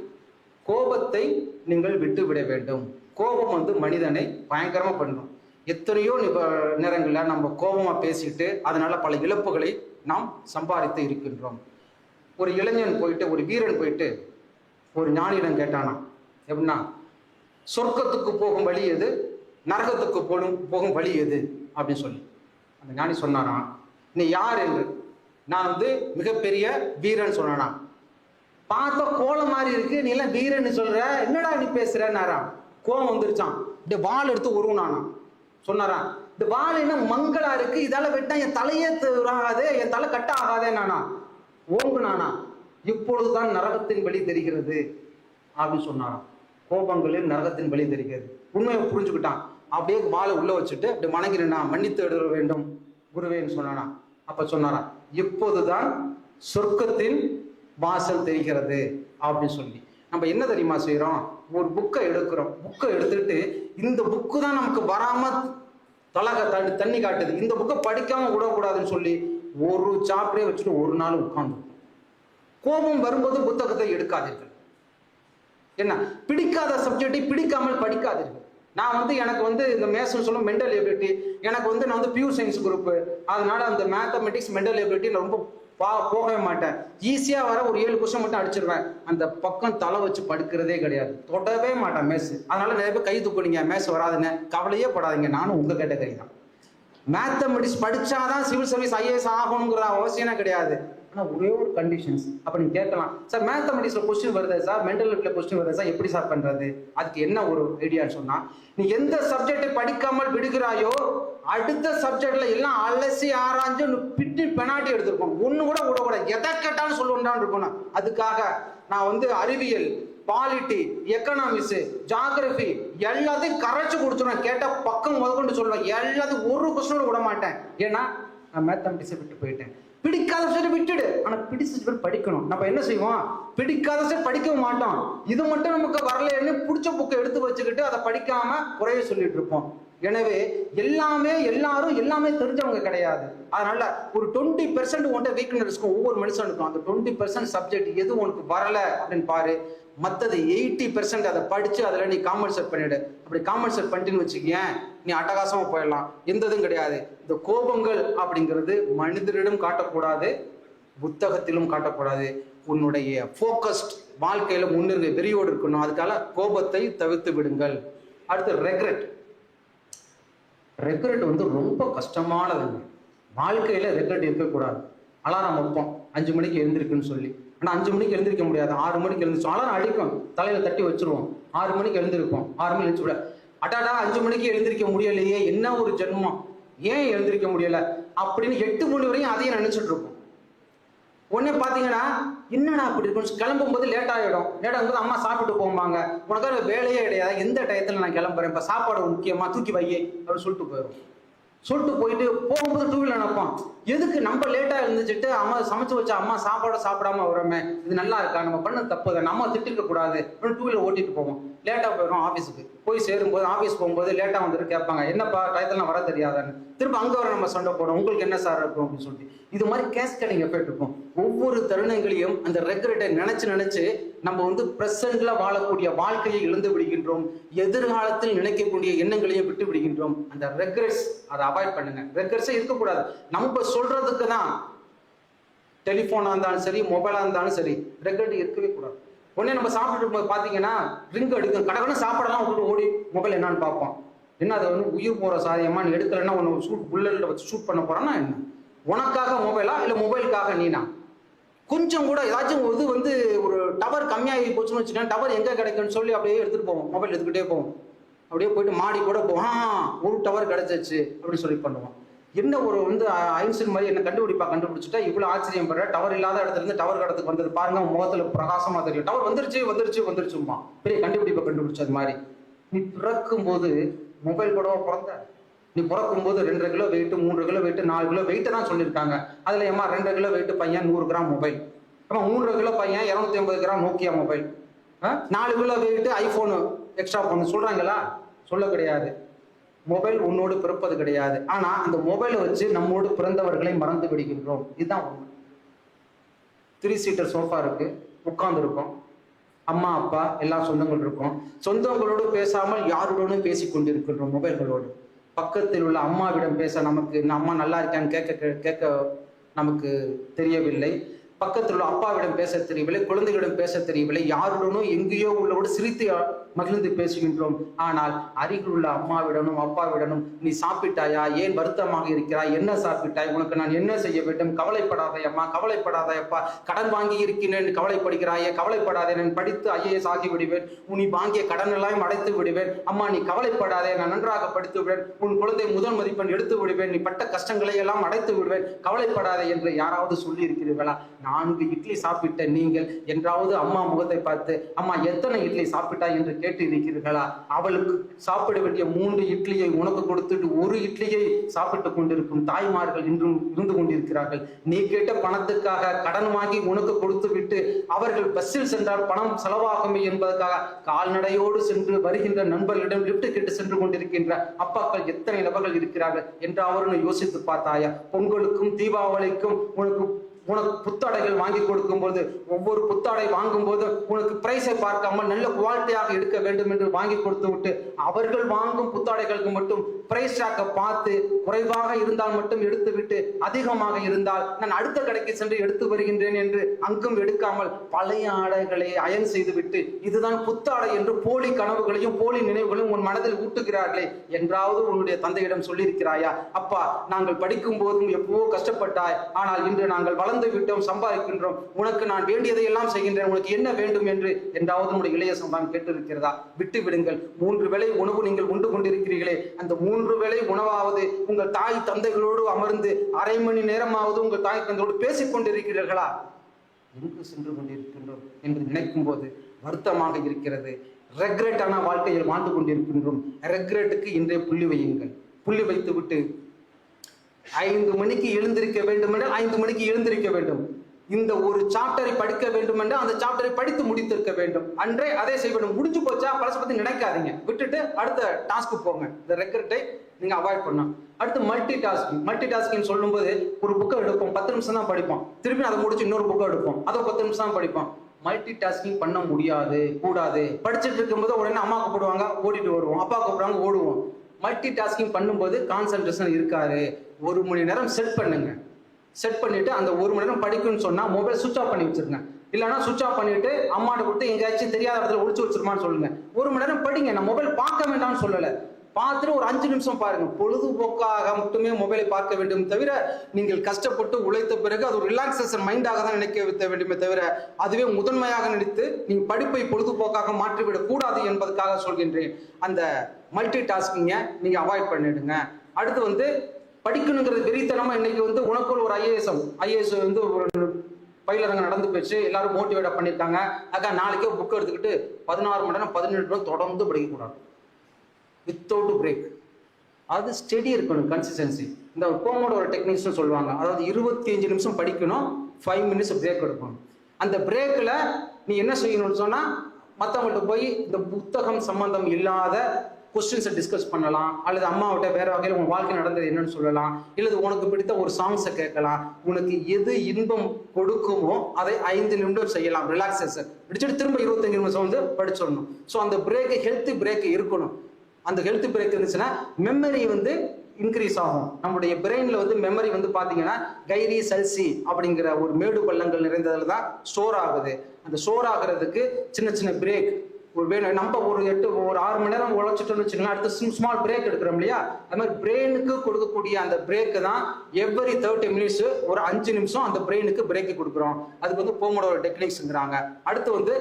கோபத்தை நீங்கள் விட்டு விட வேண்டும். கோபம் வந்து மனிதனை பயங்கரமா பண்ணும். எத்தனையோ நேரங்களில் நம்ம கோபமா பேசிட்டு அதனால பல இழப்புகளை நாம் சம்பாதித்து இருக்கின்றோம். ஒரு இளைஞன் போயிட்டு, ஒரு வீரன் போயிட்டு ஒரு ஞானியிடம் கேட்டானா, எப்படின்னா, சொர்க்கத்துக்கு போகும் வழி எது, நரகத்துக்கு போகும் வழி எது அப்படின்னு சொல்லி. அந்த ஞானி சொன்னானா, நீ யார் என்று. நான் வந்து மிகப்பெரிய வீரன் சொன்னானா. பார்த்த கோலம் மாதிரி இருக்கு, நீ எல்லாம் வீரன் சொல்ற, என்னடா நீ பேசுறன்னாரா. கோலம் வந்துருச்சான், இப்படி வாள் எடுத்து உருவனானா. சொன்னாரான், இந்த வாள் என்ன மங்களா இருக்கு, இதால வெட்டா என் தலையே ஆகாது, என் தலை கட்ட ஆகாதே நானா. ஓங்கு நானா, இப்பொழுதுதான் நரகத்தின் வழி தெரிகிறது அப்படின்னு சொன்னாராம். கோபங்களில் நரகத்தின் வழி தெரிகிறது. உண்மையை புரிஞ்சுக்கிட்டான். அப்படியே வாழை உள்ள வச்சுட்டு அப்படி வணங்கினா மன்னித்து எடுக்க வேண்டும் குருவேன்னு சொன்னானா. அப்ப சொன்னாரா, இப்போதுதான் சொர்க்கத்தின் வாசல் தெரிகிறது அப்படின்னு சொல்லி. நம்ம என்ன தெரியுமா செய்யறோம், ஒரு புக்கை எடுக்கிறோம், புக்கை எடுத்துட்டு இந்த புக்கு தான் நமக்கு வராம தண்ணி காட்டுது, இந்த புக்கை படிக்காம விடக்கூடாதுன்னு சொல்லி ஒரு சாப்டரே வச்சுட்டு ஒரு நாள் உட்கார்ந்து. கோபம் வரும்போது புத்தகத்தை எடுக்காதீர்கள். என்ன, பிடிக்காத சப்ஜெக்டை பிடிக்காமல் படிக்காதீர்கள். நான் எனக்கு இந்த மேத்ஸ் சொல்ல மென்டல் எபிலிட்டி, எனக்கு நான் பியூர் சயின்ஸ் குரூப், அதனால அந்த மேத்தமெட்டிக்ஸ் மென்டல் எபிலிட்டி ரொம்ப போகவே மாட்டேன். ஈஸியா வர ஒரு 7 கொஸ்டின் மட்டும் அடிச்சிருவேன். அந்த பக்கம் தலை வச்சு படுக்கிறதே கிடையாது, தொடவே மாட்டேன் மேத்ஸ். அதனால நிறைய பேர் கை தூக்குனீங்க மேத்ஸ் வராதுன்னு, கவலையே படாதீங்க, நானும் உங்க கேட்டகரி தான். மேத்தமெட்டிக்ஸ் படிச்சாதான் சிவில் சர்வீஸ் ஐஏஎஸ் ஆகணுங்கிற அவசியமே கிடையாது. ஆனா ஒரே ஒரு கண்டிஷன்ஸ். அப்ப நீங்க கேட்கலாம், சார் மேத்தமெட்டிக்ஸ்ல கொஸ்டின் வருது சார், மென்டல் எபிலிட்டில கொஸ்டின் வருது சார், எப்படி சார் பண்றது? அதுக்கு என்ன ஒரு ஐடியான்னு சொன்னா, நீ எந்த சப்ஜெக்டை படிக்காமல் விடுகிறாயோ அடுத்த சப்ஜெக்ட்ல எல்லாம் அலசி ஆராய்ஞ்சு பிட்டு பெனால்ட்டி எடுத்திருக்கணும். ஒண்ணு கூட விடக்கூடாது, எதை கேட்டாலும் சொல்லுவான்னு இருக்கணும். அதுக்காக நான் அறிவியல், பாலிட்டி, எக்கனாமிக்ஸ், ஜியோகிராஃபி எல்லாத்தையும் கரைச்சு கொடுத்துருவேன். கேட்ட பக்கம் முதற்கொண்டு சொல்லுவேன், எல்லாத்தையும் ஒரு கொஸ்டினோட விட மாட்டேன். ஏன்னா நான் மேத்தமெட்டிக்ஸை விட்டு போயிட்டேன். பிடிக்காத சப்ஜெக்ட் விட்டுடு, ஆனா பிடிச்ச சப்ஜெக்ட் படிக்கணும். நம்ம என்ன செய்வோம், பிடிக்காத சப்ஜெக்ட் படிக்கவும் மாட்டோம். இது மட்டும் நமக்கு வரலன்னு பிடிச்ச புக்கை எடுத்து வச்சுக்கிட்டு அதை படிக்காம குறைய சொல்லிட்டு இருப்போம். எனவே எல்லாரும் எல்லாமே தெரிஞ்சவங்க கிடையாது. அதனால ஒரு 20% உன்ட வீக்னஸ் இருக்கும் ஒவ்வொரு மனுஷனுக்கும். அந்த 20% சப்ஜெக்ட் எது உனக்கு வரல அப்படின்னு பாரு, மற்றது 80% அதை படிச்சு அதில் நீ காம்பன்சேட் பண்ணிடு. அப்படி காம்பன்சேட் பண்ணிட்டுன்னு வச்சுக்கேன், நீ அட்டகாசமா போயிடலாம். எந்த இதுவும் கிடையாது. இந்த கோபங்கள் அப்படிங்கிறது மனிதரிடம் காட்டக்கூடாது, புத்தகத்திலும் காட்டக்கூடாது. உன்னுடைய ஃபோக்கஸ்ட் வாழ்க்கையில முன்னிறு வெறியோடு இருக்கணும். அதுக்காக கோபத்தை தவிர்த்து விடுங்கள். அடுத்து ரெக்ரெட். ரெக்ரெட் ரொம்ப கஷ்டமானதுங்க. வாழ்க்கையில ரெக்ரெட் இருக்கக்கூடாது. அலாரம் வைப்போம் 5 மணிக்கு எழுந்திருக்குன்னு சொல்லி, ஆனால் 5 மணிக்கு எழுந்திருக்க முடியாது, 6 மணிக்கு எழுந்திரிச்சோம். அலாரம் அடிக்கும், தலையில தட்டி வச்சிருவோம். 6 மணிக்கு எழுந்திருப்போம், 6 மணிக்கு எழுந்திரிச்சு விட அட்டாடா 5 மணிக்கு எழுந்திருக்க முடியலையே, என்ன ஒரு ஜென்மம், ஏன் எழுந்திருக்க முடியல அப்படின்னு 8 மணி வரையும் அதையும் நினைச்சிட்டு இருப்போம். உடனே பாத்தீங்கன்னா என்னடா அப்படி இருக்கும், கிளம்பும் போது லேட் ஆகிடும். லேட் ஆகும்போது அம்மா சாப்பிட்டு போவாங்க, உனக்காக வேலையே கிடையாது, எந்த டயத்துல நான் கிளம்புறேன், இப்ப சாப்பாடு முக்கியமா, தூக்கி வையே அப்படின்னு சொல்லிட்டு போயிடும். சொல்லிட்டு போயிட்டு போகும்போது 2 வீலர் நினைப்போம், எதுக்கு நம்ம லேட்டா இருந்துச்சுட்டு அம்மா சமைச்சு வச்சா அம்மா சாப்பாடு சாப்பிடாம வரோமே, இது நல்லா இருக்கா, நம்ம பண்ண தப்பு தான், நம்ம திட்டிருக்க கூடாது, 2 வீலர் ஓட்டிட்டு போவோம். லேட்டா போயிடும் ஆஃபீஸுக்கு. போய் சேரும்போது ஆஃபீஸ் போகும்போது லேட்டா வந்துட்டு கேட்பாங்க, என்னப்பா டயத்துல வர தெரியாதான்னு. திரும்ப அங்க வர நம்ம சண்டை போடும், உங்களுக்கு என்ன சார் இருக்கும் அப்படின்னு சொல்லிட்டு. இது மாதிரி கேஸ்கேடிங் எஃபெக்ட் இருக்கும். ஒவ்வொரு தருணங்களையும் அந்த ரெக்ரெட்டை நினைச்சு நம்ம பிரசன்ட்ல வாழக்கூடிய வாழ்க்கையை இழந்து விடுகின்றோம். எதிர்காலத்தில் நினைக்கக்கூடிய எண்ணங்களையும் விட்டு விடுகின்றோம். அந்த ரெக்ரெட்ஸ் அதை அவாய்ட் பண்ணுங்க. ரெக்ரெட்ஸே இருக்கக்கூடாது. நம்ம சொல்றதுக்கு தான் டெலிஃபோனா இருந்தாலும் சரி, மொபைலா இருந்தாலும் சரி, ரெக்ரெட் இருக்கவே கூடாது. உடனே நம்ம சாப்பிட்டு இருக்கும்போது பாத்தீங்கன்னா ரிங் அடிக்கும், கடவுள் சாப்பாடெல்லாம் விட்டுட்டு ஓடி மொபைல் என்னன்னு பார்ப்போம். என்ன அது உயிர் போற சாதியமா, நீ எடுக்கலன்னா உன்னை ஷூட் புல்லட்ல வச்சு ஷூட் பண்ண போறான்னா என்ன? உனக்காக மொபைலா இல்ல மொபைலுக்காக நீனா? கொஞ்சம் கூட ஏதாச்சும் ஒரு டவர் கம்மியாகி போச்சுன்னு வச்சுக்கோங்க, டவர் எங்க கிடைக்குன்னு சொல்லி அப்படியே எடுத்துட்டு போவோம், மொபைல் எடுத்துக்கிட்டே போவோம். அப்படியே போயிட்டு மாடி கூட போவோம், ஒரு டவர் கிடைச்சிச்சு அப்படின்னு சொல்லி பண்ணுவோம். என்ன ஒரு ஐன்ஸ்டைன் மாதிரி என்ன கண்டுபிடிச்சுட்டா இவ்வளவு ஆச்சரியம் பண்ற, டவர் இல்லாத இடத்துல இருந்து டவர் கடத்துக்கு வந்தது பாருங்க, முகத்துல பிரகாசமா தெரியும், டவர் வந்துருச்சுமா, பெரிய கண்டுபிடிப்பை கண்டுபிடிச்சது மாதிரி. நீ பிறக்கும் போது மொபைல் கூடவா பிறந்த? நீ பிறக்கும் போது 2.5 kilo weight, 3 kilo weight, 4 kilo weight தான் சொல்லியிருக்காங்க. அதுல ஏமா 2 கிலோ வெயிட் பையன் 100 கிராம் மொபைல், 3 கிலோ பையன் 250 gram Nokia mobile, 4 kilo weight iPhone extra phone சொல்றாங்களா? சொல்ல கிடையாது. மொபைல் உன்னோடு பிறப்பது கிடையாது. ஆனா அந்த மொபைலை வச்சு நம்மோடு பிறந்தவர்களை மறந்து விடுகின்றோம். இதுதான் உண்மை. 3 சீட்டர் சோஃபா இருக்கு, உட்கார்ந்து இருக்கோம், அம்மா அப்பா எல்லா சொந்தங்கள் இருக்கும், சொந்தங்களோடு பேசாமல் யாருடனும் பேசி கொண்டிருக்கின்றோம் மொபைல்களோடு. பக்கத்தில் உள்ள அம்மாவிடம் பேச நமக்கு அம்மா நல்லா இருக்கான்னு கேட்க நமக்கு தெரியவில்லை. பக்கத்தில் உள்ள அப்பாவிடம் பேச தெரியவில்லை, குழந்தைகளிடம் பேச தெரியவில்லை, யாருடனும் எங்கேயோ உள்ளவோடு சிரித்து மகிழ்ந்து பேசுகின்றோம். ஆனால் அருகில் உள்ள அம்மாவிடனும் அப்பாவிடனும் நீ சாப்பிட்டாயா, ஏன் வருத்தமாக இருக்கிறாய், என்ன சாப்பிட்டாய், உனக்கு நான் என்ன செய்ய வேண்டும், கவலைப்படாதே அம்மா, கவலைப்படாதே அப்பா, கடன் வாங்கி இருக்கிறேன் கவலைப்படுகிறாயே, கவலைப்படாதே, நான் படித்து IAS ஆகி விடுவேன், நீ வாங்கிய கடன் எல்லாம் அடைத்து விடுவேன், அம்மா நீ கவலைப்படாதே, நான் நன்றாக படித்து விடுவேன், உன் குழந்தை முதல் மதிப்பெண் எடுத்து விடுவேன், நீ பட்ட கஷ்டங்களை எல்லாம் அடைத்து விடுவேன், கவலைப்படாதே என்று யாராவது சொல்லி இருக்கிறீர்களா? 4 இட்லி சாப்பிட்ட நீங்கள் என்றாவது அம்மா முகத்தை பார்த்து அம்மா எத்தனை இட்லி சாப்பிட்டா என்று கேட்டு இருக்கிறீர்களா? அவளுக்கு சாப்பிட வேண்டிய 3 இட்லியை உனக்கு கொடுத்துட்டு 1 இட்லியை சாப்பிட்டு கொண்டிருக்கும் தாய்மார்கள் இன்றும் இருந்து கொண்டிருக்கிறார்கள். நீ கேட்ட பணத்துக்காக கடன் வாங்கி உனக்கு கொடுத்து விட்டு அவர்கள் பஸ்ஸில் சென்றால் பணம் செலவாகுமே என்பதற்காக கால்நடையோடு சென்று வருகின்ற நண்பர்களிடம் லிப்ட் கேட்டு சென்று கொண்டிருக்கின்ற அப்பாக்கள் எத்தனை நபர்கள் இருக்கிறார்கள் என்றாவது யோசித்து பார்த்தாயா? பொங்கலுக்கும் தீபாவளிக்கும் உனக்கு புத்தாடைகள் வாங்கி கொடுக்கும் போது ஒவ்வொரு புத்தாடை வாங்கும் போது உனக்கு பிரைஸை பார்க்காமல் நல்ல குவாலிட்டியாக எடுக்க வேண்டும் என்று வாங்கி கொடுத்து விட்டு அவர்கள் வாங்கும் புத்தாடைகளுக்கு மட்டும் பிரைஸ் டாக்கை பார்த்து குறைவாக இருந்தால் மட்டும் எடுத்து விட்டு அதிகமாக இருந்தால் நான் அடுத்த கடைக்கு சென்று எடுத்து வருகின்றேன் என்று அங்கும் எடுக்காமல் பழைய ஆடைகளை அயன் செய்து விட்டு இதுதான் புத்தாடை என்று போலி கனவுகளையும் போலி நினைவுகளையும் உன் மனதில் ஊட்டுகிறார்களே என்றாவது உன்னுடைய தந்தையிடம் சொல்லியிருக்கிறாயா? அப்பா, நாங்கள் படிக்கும் போதும் எப்பவோ கஷ்டப்பட்டாய், ஆனால் இன்று நாங்கள் வளர்ந்து விட்டோம், சம்பாதிக்கின்றோம், உனக்கு நான் வேண்டியதை எல்லாம் செய்கின்றேன், உனக்கு என்ன வேண்டும் என்றாவது உங்களுடைய இளைய சம்பாதம் கேட்டு இருக்கிறதா? விட்டு விடுங்கள். 3 வேளை உணவு நீங்கள் உண்டு கொண்டிருக்கிறீர்களே, அந்த 3 வேளை உணவாவது உங்கள் தாய் தந்தைகளோடு அமர்ந்து அரை மணி நேரமாவது உங்கள் தாய் தந்தையோடு பேசிக் கொண்டிருக்கிறீர்களா? எங்கு சென்று கொண்டிருக்கின்றோம் என்று நினைக்கும் போது வருத்தமாக இருக்கிறது. ரெக்ரெட்டான வாழ்க்கையில் வாழ்ந்து கொண்டிருக்கின்றோம். ரெக்ரெட்டுக்கு இன்றைய புள்ளி வையுங்கள். புள்ளி வைத்து விட்டு 5 மணிக்கு எழுந்திருக்க வேண்டும் என்றால் 5 மணிக்கு எழுந்திருக்க வேண்டும். இந்த ஒரு சாப்டரை படிக்க வேண்டும் என்றால் அந்த சாப்டரை படித்து முடித்திருக்க வேண்டும். அன்றே அதே செய்ய வேண்டும். முடிஞ்சு போச்சா பழச பத்தி நினைக்காதீங்க, விட்டுட்டு அடுத்த டாஸ்க்கு போங்க. இந்த ரெக்ரெட்டை நீங்க அவாய்ட் பண்ணணும். அடுத்து மல்டி டாஸ்கிங் சொல்லும்போது ஒரு புக்கை எடுப்போம், 10 நிமிஷம் தான் படிப்போம், திருப்பி அதை முடிச்சு இன்னொரு புக்கை எடுப்போம், அதை 10 நிமிஷம் தான் படிப்போம். மல்டி டாஸ்கிங் பண்ண முடியாது, கூடாது. படிச்சுட்டு இருக்கும்போது உடனே அம்மா கூப்பிடுவாங்க, ஓடிட்டு வருவோம், அப்பா கூப்பிடுவாங்க, ஓடுவோம். மல்டி டாஸ்கிங் பண்ணும்போது கான்சன்ட்ரேஷன் இருக்காது. 1 மணி நேரம் செட் பண்ணுங்க. செட் பண்ணிட்டு அந்த 1 மணி நேரம் படிக்கணும்னு சொன்னா மொபைல் சுவிச் ஆஃப் பண்ணி வச்சிருங்க. இல்லைன்னா சுவிச் ஆஃப் பண்ணிட்டு அம்மாட்ட கொடுத்து எங்கேயாச்சும் தெரியாத இடத்துல ஒளிச்சு வச்சிருமான்னு சொல்லுங்க. 1 மணி நேரம் படிங்க. நான் மொபைல் பார்க்க வேண்டாம்னு சொல்லலை, பார்த்துட்டு ஒரு 5 நிமிஷம் பாருங்க. பொழுதுபோக்காக மட்டுமே மொபைலை பார்க்க வேண்டும் தவிர நீங்கள் கஷ்டப்பட்டு உழைத்த பிறகு அது ஒரு ரிலாக்ஸேஷன் மைண்டாக தான் நினைக்க வேண்டுமே தவிர அதுவே முதன்மையாக நினைத்து நீங்கள் படிப்பை பொழுதுபோக்காக மாற்றிவிடக் கூடாது என்பதற்காக சொல்கின்றேன். அந்த மல்டி டாஸ்கிங்கை நீங்க அவாய்ட் பண்ணிடுங்க. அடுத்து படிக்கணுங்கிறது வெறித்தனமா இன்னைக்கு உனக்குள்ள ஒரு ஐஏஎஸ் ஒரு பயிலரங்கம் நடந்து போச்சு, எல்லாரும் மோட்டிவேட்டா பண்ணியிருக்காங்க. அக்கா நாளைக்கே புக் எடுத்துக்கிட்டு 16 மணி நேரம் 18 மணி நேரம் தொடர்ந்து படிக்கக்கூடாது, வித்தவுட் பிரேக். அது ஸ்டெடி இருக்கணும், கன்சிஸ்டன்சி. இந்த போமோட ஒரு டெக்னிக்ஸ்னு சொல்லுவாங்க. அதாவது 25 நிமிஷம் படிக்கணும், 5 மினிட்ஸ் பிரேக் எடுக்கணும். அந்த பிரேக்கில் நீ என்ன செய்யணும்னு சொன்னால் மற்றவங்கள்ட்ட போய் இந்த புத்தகம் சம்பந்தம் இல்லாத கொஸ்டின்ஸை டிஸ்கஸ் பண்ணலாம், அல்லது அம்மாவிட்ட வேற வகையில் உன் வாழ்க்கை நடந்தது என்னன்னு சொல்லலாம், இல்லது உனக்கு பிடித்த ஒரு சாங்ஸை கேட்கலாம். உனக்கு எது இன்பம் கொடுக்குமோ அதை 5 நிமிடம் செய்யலாம், ரிலாக்ஸேஷன். பிடிச்சிட்டு திரும்ப 25 நிமிஷம் படிச்சிடணும். ஸோ அந்த பிரேக்கு ஹெல்த்தி பிரேக் இருக்கணும். அந்த ஹெல்த் பிரேக் இருந்துச்சுன்னா மெமரி இன்க்ரீஸ் ஆகும். நம்முடைய பிரெயின்ல மெமரி பார்த்தீங்கன்னா கைரி சல்சி அப்படிங்கிற ஒரு மேடு பள்ளங்கள் நிறைந்ததுல தான் ஸ்டோர் ஆகுது. அந்த ஸ்டோர் ஆகுறதுக்கு சின்ன சின்ன பிரேக் வேணும். நம்ம ஒரு 6 மணி நேரம் உழைச்சிட்டோம்னு வச்சுக்கலாம், அடுத்து ஸ்மால் பிரேக் எடுக்கிறோம் இல்லையா? அது மாதிரி பிரெயினுக்கு கொடுக்கக்கூடிய அந்த பிரேக்கு தான் எவ்ரி 30 மினிட்ஸ் ஒரு 5 நிமிஷம் அந்த பிரெயினுக்கு பிரேக்கு கொடுக்குறோம். அதுக்கு போமோட டெக்னிக்ஸ்ங்கிறாங்க. அடுத்து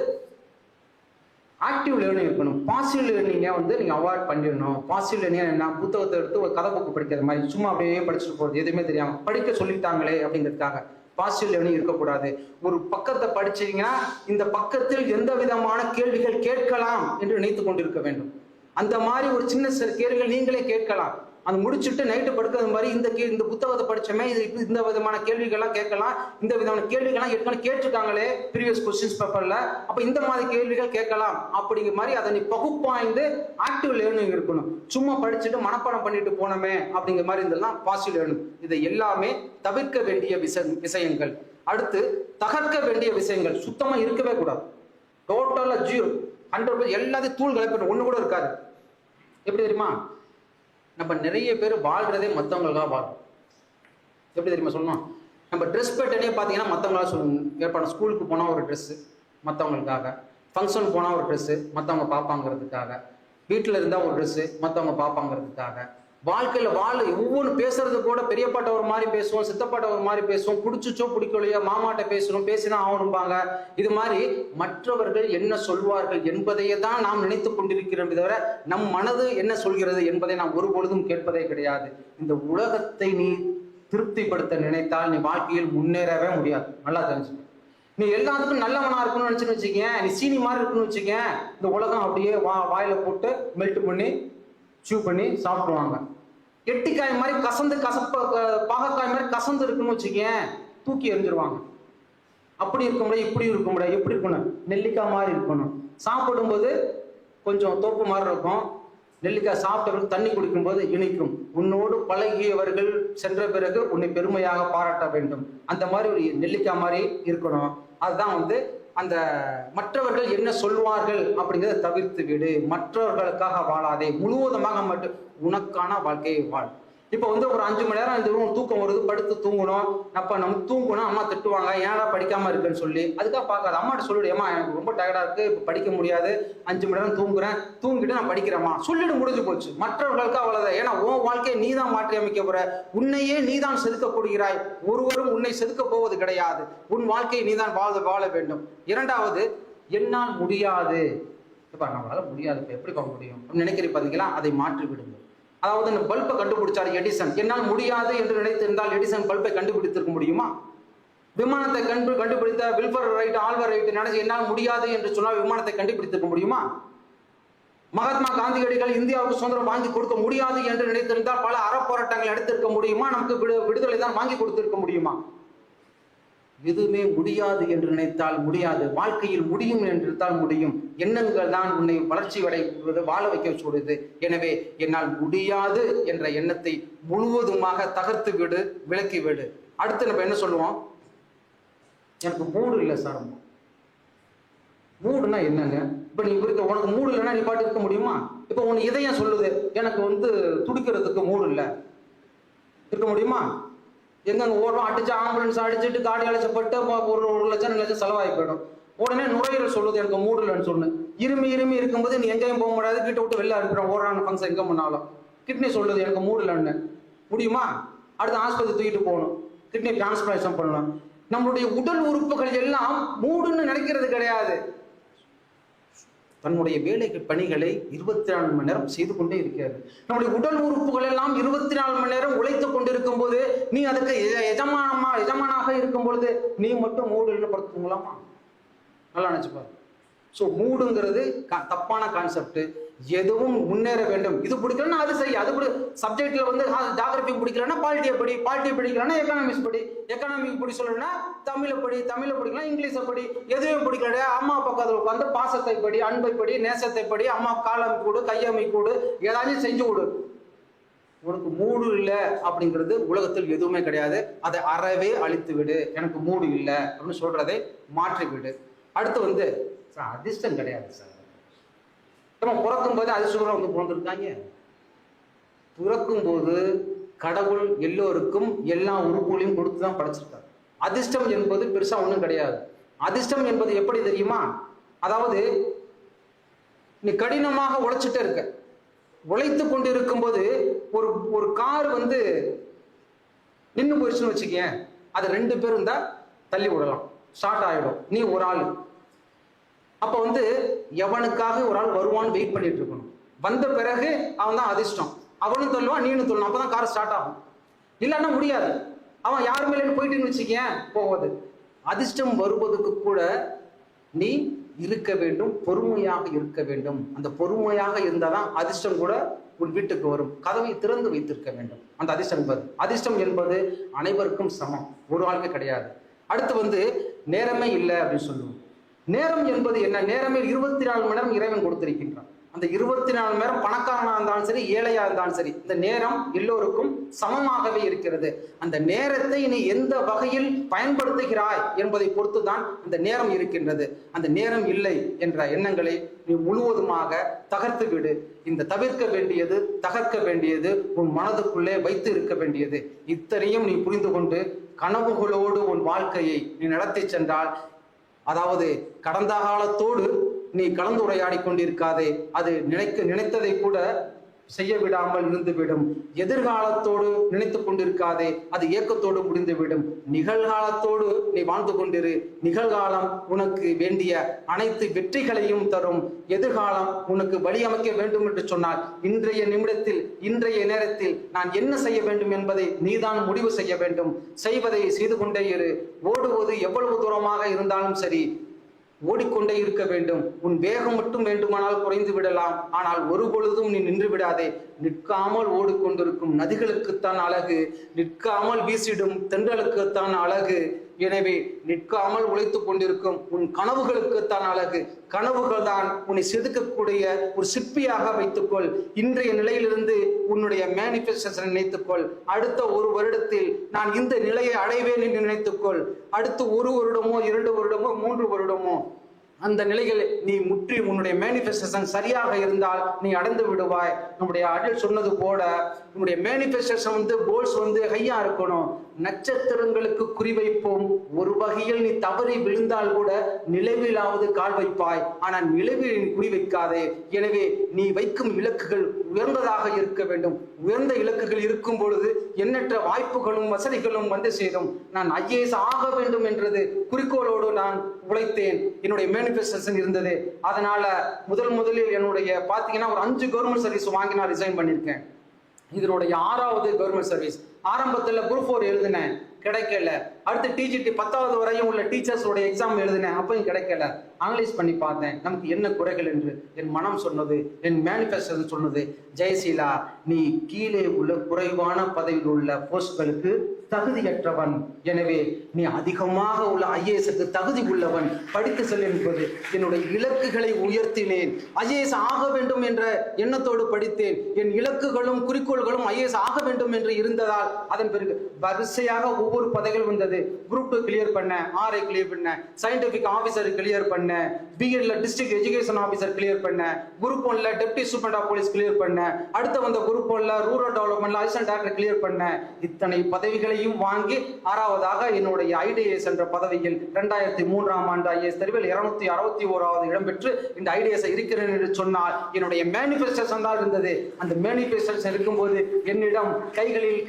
ஆக்டிவ் லேர்னிங் இருக்கணும். பாசிவ் லேர்னிங்கை நீங்கள் அவாய்ட் பண்ணிடணும். பாசிவ் லேர்னிங் என்ன, புத்தகத்தை எடுத்து ஒரு கதை புக்கு படிக்கிற மாதிரி சும்மா அப்படியே படிச்சுட்டு போகிறது, எதுவுமே தெரியாமல் படிக்க சொல்லிட்டாங்களே அப்படிங்கிறதுக்காக பாசிவ் லேர்னிங் இருக்கக்கூடாது. ஒரு பக்கத்தை படிச்சீங்கன்னா இந்த பக்கத்தில் எந்த விதமான கேள்விகள் கேட்கலாம் என்று நினைத்து கொண்டிருக்க வேண்டும். அந்த மாதிரி ஒரு சின்ன கேள்விகள் நீங்களே கேட்கலாம். அது முடிச்சுட்டு நைட்டு படுக்கிறது மாதிரி இந்த புத்தகத்தை படிச்சோமே, இந்த விதமான கேள்விகள்லாம் கேட்கலாம், இந்த விதமான கேள்விகள்லாம் ஏற்கனவே கேட்டிருக்காங்களே ப்ரீவியஸ் கொஸ்டின்ஸ் பேப்பர்ல, அப்ப இந்த மாதிரி கேள்விகள் கேட்கலாம் அப்படிங்கிற மாதிரி அதை நீ பகுப்பாய்ந்து ஆக்டிவ் லேர்னிங் இருக்கணும். சும்மா படிச்சுட்டு மனப்பாடம் பண்ணிட்டு போனோமே அப்படிங்கிற மாதிரி இதெல்லாம் பாசிவ் லேர்னிங். இதை எல்லாமே தவிர்க்க வேண்டிய விஷயங்கள். அடுத்து தகர்க்க வேண்டிய விஷயங்கள் சுத்தமா இருக்கவே கூடாது. டோட்டலா 0 எல்லாத்தையும் தூள் கலப்பிடும், ஒண்ணு கூட இருக்காது. எப்படி தெரியுமா? நம்ம நிறைய பேர் வாழ்றதே மற்றவங்களுக்காக வாழ்றோம். எப்படி தெரியுமா சொல்லணும்? நம்ம ட்ரெஸ் பேட்டர்னே பார்த்தீங்கன்னா மற்றவங்களால சொல்லணும். ஏற்பாடு ஸ்கூலுக்கு போனால் ஒரு ட்ரெஸ்ஸு மற்றவங்களுக்காக, ஃபங்க்ஷன் போனால் ஒரு ட்ரெஸ்ஸு மற்றவங்க பார்ப்பாங்கிறதுக்காக, வீட்டில் இருந்தால் ஒரு ட்ரெஸ்ஸு மற்றவங்க பார்ப்பாங்கிறதுக்காக, வாழ்க்கையில் ஒவ்வொன்று பேசுறது கூட பெரியப்பாட்ட ஒரு மாதிரி பேசுவோம், சித்தப்பாட்ட ஒரு மாதிரி பேசுவோம், பிடிச்சிச்சோ பிடிக்கலையோ மாமாட்ட பேசணும், பேசிதான் ஆகணும்பாங்க. இது மாதிரி மற்றவர்கள் என்ன சொல்வார்கள் என்பதையே தான் நாம் நினைத்து கொண்டிருக்கிறோம் தவிர நம் மனது என்ன சொல்கிறது என்பதை நாம் ஒருபொழுதும் கேட்பதே கிடையாது. இந்த உலகத்தை நீ திருப்திப்படுத்த நினைத்தால் நீ வாழ்க்கையில் முன்னேறவே முடியாது. நல்லா தெரிஞ்சுக்க. நீ எல்லாத்துக்கும் நல்லவனா இருக்கணும்னு நினைச்சுன்னு வச்சுக்க, நீ சீனி மாதிரி இருக்கணும்னு வச்சுக்க, இந்த உலகம் அப்படியே வாயில போட்டு மெல்ட் பண்ணி சூ பண்ணி சாப்பிடுவாங்க. எட்டிக்காய் மாதிரி கசந்து பாகக்காய் மாதிரி கசந்து இருக்குன்னு வச்சுக்க, தூக்கி எறிஞ்சிருவாங்க. அப்படி இருக்க முடியாது, இப்படி இருக்க முடியாது. எப்படி இருக்கணும்? நெல்லிக்காய் மாதிரி இருக்கணும். சாப்பிடும்போது கொஞ்சம் தோப்பு மாதிரி இருக்கும். நெல்லிக்காய் சாப்பிட்டவர்கள் தண்ணி குடிக்கும்போது இனிக்கும். உன்னோடு பழகியவர்கள் சென்ற பிறகு உன்னை பெருமையாக பாராட்ட வேண்டும். அந்த மாதிரி ஒரு நெல்லிக்காய் மாதிரி இருக்கணும். அதுதான் அந்த மற்றவர்கள் என்ன சொல்வார்கள் அப்படிங்கிறத தவிர்த்து விடு. மற்றவர்களுக்காக வாழாதே, முழுவதுமாக மட்டும் உனக்கான வாழ்க்கையை வாழ். இப்போ ஒரு 5 மணி நேரம் இந்த தூக்கம் வருது, படுத்து தூங்கணும். அப்ப நம்ம தூங்கணும், அம்மா திட்டுவாங்க, ஏன்டா படிக்காம இருக்குன்னு சொல்லி. அதுக்காக பார்க்காது, அம்மாட்ட சொல்லிடு, அம்மா எனக்கு ரொம்ப டயர்டா இருக்கு, இப்போ படிக்க முடியாது, 5 மணி நேரம் தூங்குறேன், தூங்கிட்டு நான் படிக்கிறேம்மா சொல்லிட்டு முடிஞ்சு போச்சு. மற்றவர்களுக்கு அவ்வளவுதான். ஏன்னா உன் வாழ்க்கையை நீ தான் மாற்றி அமைக்க போற, உன்னையே நீ தான் செதுக்கப்படுகிறாய். ஒருவரும் உன்னை செதுக்க போவது கிடையாது. உன் வாழ்க்கையை நீ தான் வாழ வேண்டும். இரண்டாவது, என்னால் முடியாது. இப்ப நம்மளால முடியாது, இப்ப எப்படி பார்க்க முடியும் அப்படின்னு நினைக்கிறீங்க பாத்தீங்களா? அதை மாற்றி விடுங்க. அதாவது இந்த பல்பை கண்டுபிடிச்சார் எடிசன். என்னால் முடியாது என்று நினைத்திருந்தால் எடிசன் பல்பை கண்டுபிடித்திருக்க முடியுமா? விமானத்தை கண்டுபிடித்த வில்பர் ரைட், ஆல்வர் ரைட் நினைச்சு என்னால் முடியாது என்று சொன்னால் விமானத்தை கண்டுபிடித்திருக்க முடியுமா? மகாத்மா காந்தியடிகள் இந்தியாவுக்கு சுதந்திரம் வாங்கி கொடுக்க முடியாது என்று நினைத்திருந்தால் பல அறப்போராட்டங்கள் எடுத்திருக்க முடியுமா? நமக்கு விடுதலை தான் வாங்கி கொடுத்திருக்க முடியுமா? எதுவுமே முடியாது என்று நினைத்தால் முடியாது. வாழ்க்கையில் முடியும் என்று நினைத்தால் முடியும். எண்ணங்கள் தான் உன்னை வளர்ச்சி அடைவது, வாழ வைக்க சொல்லுது. எனவே என்னால் முடியாது என்ற எண்ணத்தை முழுவதுமாக தகர்த்து விடு, விலக்கி விடு. அடுத்து நம்ம என்ன சொல்லுவோம்? எனக்கு மூடு இல்லை சார். மூடுனா என்னங்க? இப்ப நீ உனக்கு மூடு இல்லைன்னா நீ பாட்டு இருக்க முடியுமா? இப்ப உன் இதயம் சொல்லுது, எனக்கு துடிக்கிறதுக்கு மூடு இல்லை, இருக்க முடியுமா? எங்கெங்க ஓடுறோம், அடிச்சு ஆம்புலன்ஸ் அடிச்சுட்டு காடி அழைச்சப்பட்டு ஒரு 1 லட்சம் 2 லட்சம் செலவாகி போயிடும். உடனே நுரையீரல் சொல்லுது எனக்கு மூடு இல்லைன்னு சொன்னு. இருமி இருக்கும்போது நீ எங்கேயும் போக முடியாது, கிட்ட விட்டு வெளில இருக்கிறோம், ஓடுறாங்க ஃபங்க்ஷன் எங்க பண்ணாலும். கிட்னி சொல்லுது எனக்கு மூடு இல்லைன்னு. முடியுமா? அடுத்து ஆஸ்பத்திரி தூக்கிட்டு போகணும், கிட்னி டிரான்ஸ்பிளேஷன் பண்ணணும். நம்மளுடைய உடல் உறுப்புகள் எல்லாம் மூடுன்னு நினைக்கிறது கிடையாது. தன்னுடைய வேலைக்கு பணிகளை 24 மணி நேரம் செய்து கொண்டே இருக்கிறது. நம்முடைய உடல் உறுப்புகள் எல்லாம் 24 மணி நேரம் உழைத்துக் கொண்டிருக்கும் போது நீ அதுக்கு எஜமானாக இருக்கும் பொழுது நீ மட்டும் மூடுன்னு படுத்துங்களாமா? நல்லா நினைச்சுப்பாரு. ஸோ மூடுங்கிறது தப்பான கான்செப்ட். எதுவும் முன்னேற வேண்டும். இது பிடிக்கலன்னா அது சரி, அது சப்ஜெக்ட்ல ஜாகிரபி பிடிக்கலன்னா பாலிட்டியை படி, பாலிட்டியை படிக்கலன்னா எக்கனாமிக்ஸ் படி, எக்கனாமிக் படி சொல்லணும்னா தமிழை படிக்கலாம், இங்கிலீஷை படி. எதுவும் பிடிக்கல, அம்மா பக்கத்தில் உட்காந்து பாசத்தை படி, அன்பை படி, நேசத்தை படி, அம்மா காலம் கூடு, கையமை கூடு, ஏதாச்சும் செஞ்சு கொடு. உனக்கு மூடு இல்லை அப்படிங்கிறது உலகத்தில் எதுவுமே கிடையாது. அதை அறவே அழித்து விடு. எனக்கு மூடு இல்லை அப்படின்னு சொல்றதை மாற்றி விடு. அடுத்து அதிர்ஷ்டம் கிடையாது சார். நம்ம பிறக்கும் போது அதிர்ஷ்டம் பிறந்திருக்காங்க. பிறக்கும் போது கடவுள் எல்லோருக்கும் எல்லா உறுப்புகளையும் கொடுத்துதான் படைச்சிருக்காரு. அதிர்ஷ்டம் என்பது பெருசா ஒண்ணும் கிடையாது. அதிர்ஷ்டம் என்பது எப்படி தெரியுமா? அதாவது நீ கடினமாக உழைச்சிட்டே இருக்க, உழைத்து கொண்டு இருக்கும் போது ஒரு கார் நின்று போயிடுச்சுன்னு வச்சுக்கேன், அதை 2 பேரும் தான் தள்ளி விடலாம், ஸ்டார்ட் ஆயிடும். நீ ஒரு ஆள். அப்ப எவனுக்காக ஒரு ஆள் வருவான்னு வெயிட் பண்ணிட்டு இருக்கணும். வந்த பிறகு அவன் தான் அதிர்ஷ்டம். அவனும் தள்ளுவான், நீனும் தள்ளணும். அப்பதான் கார் ஸ்டார்ட் ஆகும். இல்லைன்னா முடியாது. அவன் யாரு மேலேன்னு போயிட்டுன்னு வச்சுக்கேன் போவது. அதிர்ஷ்டம் வருவதற்கு கூட நீ இருக்க வேண்டும், பொறுமையாக இருக்க வேண்டும். அந்த பொறுமையாக இருந்தாதான் அதிர்ஷ்டம் கூட உன் வீட்டுக்கு வரும். கதவை திறந்து வைத்திருக்க வேண்டும். அந்த அதிர்ஷ்டம் என்பது அனைவருக்கும் சமம், ஒரு ஆளுக்கு கிடையாது. அடுத்து நேரமே இல்லை அப்படின்னு சொல்லுவோம். நேரம் என்பது என்ன? நேரமே 24 மணி நேரம் இறைவன் கொடுத்திருக்கின்றான். அந்த 24 மணி நேரம் பணக்காரனா இருந்தாலும் சரி, ஏழையா இருந்தாலும் சரி, இந்த நேரம் எல்லோருக்கும் சமமாகவே இருக்கிறது. அந்த நேரத்தை நீ எந்த வகையில் பயன்படுத்துகிறாய் என்பதை பொறுத்துதான் அந்த நேரம் இருக்கின்றது. அந்த நேரம் இல்லை என்ற எண்ணங்களை நீ முழுவதுமாக தகர்த்து விடு. இந்த தவிர்க்க வேண்டியது, தகர்க்க வேண்டியது உன் மனதுக்குள்ளே வைத்து இருக்க வேண்டியது. இத்தனையும் நீ புரிந்து கொண்டு கனவுகளோடு உன் வாழ்க்கையை நீ நடத்தி சென்றால், அதாவது கடந்த காலத்தோடு நீ கலந்துரையாடி கொண்டிருக்காதே. அது நினைத்ததை கூட செய்ய விடாமல் இருந்துவிடும். எதிர்காலத்தோடு நினைத்து கொண்டிருக்காதே, அது ஏக்கத்தோடு முடிந்துவிடும். நிகழ்காலத்தோடு நீ வாழ்ந்து கொண்டிரு. நிகழ்காலம் உனக்கு வேண்டிய அனைத்து வெற்றிகளையும் தரும். எதிர்காலம் உனக்கு வழியமைக்க வேண்டும் என்று சொன்னால் இன்றைய நிமிடத்தில், இன்றைய நேரத்தில் நான் என்ன செய்ய வேண்டும் என்பதை நீதான் முடிவு செய்ய வேண்டும். செய்வதை செய்து கொண்டே இரு. ஓடுவது எவ்வளவு தூரமாக இருந்தாலும் சரி, ஓடிக்கொண்டே இருக்க வேண்டும். உன் வேகம் மட்டும் வேண்டுமானால் குறைந்து விடலாம், ஆனால் ஒரு பொழுதும் நீ நின்று விடாதே. நிற்காமல் ஓடிக்கொண்டிருக்கும் நதிகளுக்குத்தான் அழகு, நிற்காமல் வீசிடும் தென்றலுக்குத்தான் அழகு. எனவே நிற்காமல் உழைத்துக் கொண்டிருக்கும் உன் கனவுகளுக்குத்தான் அழகு. கனவுகள் தான் உன்னை செதுக்கக்கூடிய ஒரு சிற்பியாக வைத்துக்கொள். இன்றைய நிலையிலிருந்து உன்னுடைய மேனிஃபெஸ்டேஷன் நினைத்துக்கொள். அடுத்த ஒரு வருடத்தில் நான் இந்த நிலையை அடைவேன் என்று நினைத்துக்கொள். அடுத்து 1 வருடமோ 2 வருடமோ 3 வருடமோ அந்த நிலைகள் நீ முற்றி உன்னுடைய மேனிஃபெஸ்டேஷன் சரியாக இருந்தால் நீ அடைந்து விடுவாய். நம்முடைய அடல் சொன்னது போல உன்னுடைய மேனிஃபெஸ்டேஷன் கோல்ஸ் ஹையா இருக்கணும். நட்சத்திரங்களுக்கு குறிவைப்போம். ஒரு வகையில் நீ தவறி விழுந்தால் கூட நிலவிலாவது கால் வைப்பாய், ஆனால் நிலவில் நீ குறிவைக்காதே. எனவே நீ வைக்கும் இலக்குகள் உயர்ந்ததாக இருக்க வேண்டும். உயர்ந்த இலக்குகள் இருக்கும் பொழுது எண்ணற்ற வாய்ப்புகளும் வசதிகளும் சேரும். நான் IAS ஆக வேண்டும் என்றது குறிக்கோளோடு நான் உழைத்தேன். என்னுடைய மேனிஃபெஸ்டேஷன் இருந்தது. அதனால முதலில் என்னுடைய பாத்தீங்கன்னா ஒரு 5 கவர்மெண்ட் சர்வீஸ் வாங்கி நான் ரிசைன் பண்ணியிருக்கேன். இதனுடைய 6வது கவர்மெண்ட் சர்வீஸ். ஆரம்பத்தில் குரூப் 4 எழுதினேன், கிடைக்கல. அடுத்து TGT 10வது வரையும் உள்ள டீச்சர்ஸோட எக்ஸாம் எழுதினேன், அப்பயும் கிடைக்கல. அனலைஸ் பண்ணி பார்த்தேன் நமக்கு என்ன குறைகள் என்று. என் மனம் சொன்னது, என் மேனிஃபெஸ்டேஷன் சொன்னது, ஜெயசீலா நீ கீழே உள்ள குறைவான பதவியில் உள்ள போஸ்ட்களுக்கு தகுதியற்றவன். எனவே நீ அதிகமாக உள்ள IASக்கு தகுதி உள்ளவன், படித்து செல் என்பது. என்னுடைய இலக்குகளை உயர்த்தினேன். IAS ஆக வேண்டும் என்ற எண்ணத்தோடு படித்தேன். என் இலக்குகளும் குறிக்கோள்களும் IAS ஆக வேண்டும் என்று இருந்ததால் அதன் பிறகு வரிசையாக ஒவ்வொரு பதவிகள் வந்தது. குரூப் 2 கிளியர் பண்ண, RI கிளியர் பண்ண, சயின்டிபிக் ஆபீசர் கிளியர் பண்ண, BEdல டிஸ்ட்ரிக்ட் எஜுகேஷன் ஆபீசர் கிளியர் பண்ண, குரூப் 1ல deputy superintendent of police clear பண்ண, அடுத்து வந்த குரூப் 1ல ரூரல் டெவலப்மெண்ட்ல அசிஸ்டன்ட் டைரக்டர் கிளியர் பண்ண. இத்தனை பதவிகளையும் வாங்கி 6வதாக என்னுடைய IDAS என்ற பதவியில் 2003ஆம் ஆண்டு IAS தேர்வில் 261வது இடம் பெற்று இந்த IDAS இருக்கிறேன் என்று சொன்னால் என்னுடைய மேனிஃபெஸ்டேஷன் தான் இருந்தது. அந்த மேனிஃபெஸ்டேஷன் இருக்கும்போது என்னிடம் கைகளில்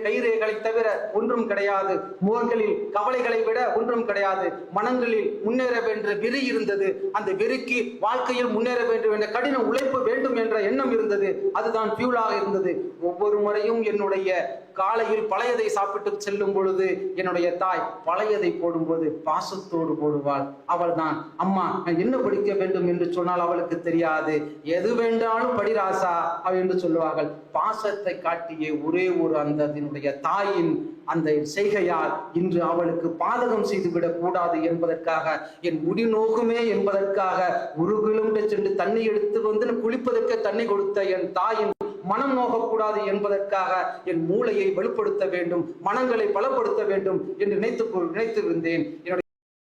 கைரேகளை தவிர ஒன்றும் கிடையாது. முகங்களில் கவலைகளை விட ஒன்றும் கிடையாது. மனங்களில் முன்னேற வேண்டிய வெறி இருந்தது. அந்த வெறிக்கு வாழ்க்கையில் முன்னேற வேண்டும் என்ற கடின உழைப்பு வேண்டும் என்ற எண்ணம் இருந்தது. அதுதான் ஃபியூலாக இருந்தது. ஒவ்வொரு முறையும் என்னுடைய காலையில் பழையதை சாப்பிட்டு செல்லும் பொழுது என்னுடைய தாய் பழையதை போடும்போது பாசத்தோடு போடுவாள். அவள் தான் அம்மா நான் என்ன படிக்க வேண்டும் என்று சொன்னால் அவளுக்கு தெரியாது. எது வேண்டாலும் படிராசா அவள் என்று சொல்லுவார்கள். பாசத்தை காட்டிய ஒரே ஒரு அந்த தாயின் அந்த செய்கையால் இன்று அவளுக்கு பாதகம் செய்துவிடக் கூடாது என்பதற்காக, என் முடி நோகுமே என்பதற்காக 1 கிலோமீட்டர் சென்று தண்ணி எடுத்து குளிப்பதற்கு தண்ணி கொடுத்த என் தாயின் மனம் நோகக்கூடாது என்பதற்காக என் மூளையை வலுப்படுத்த வேண்டும், மனங்களை பலப்படுத்த வேண்டும் என்று நினைத்திருந்தேன்.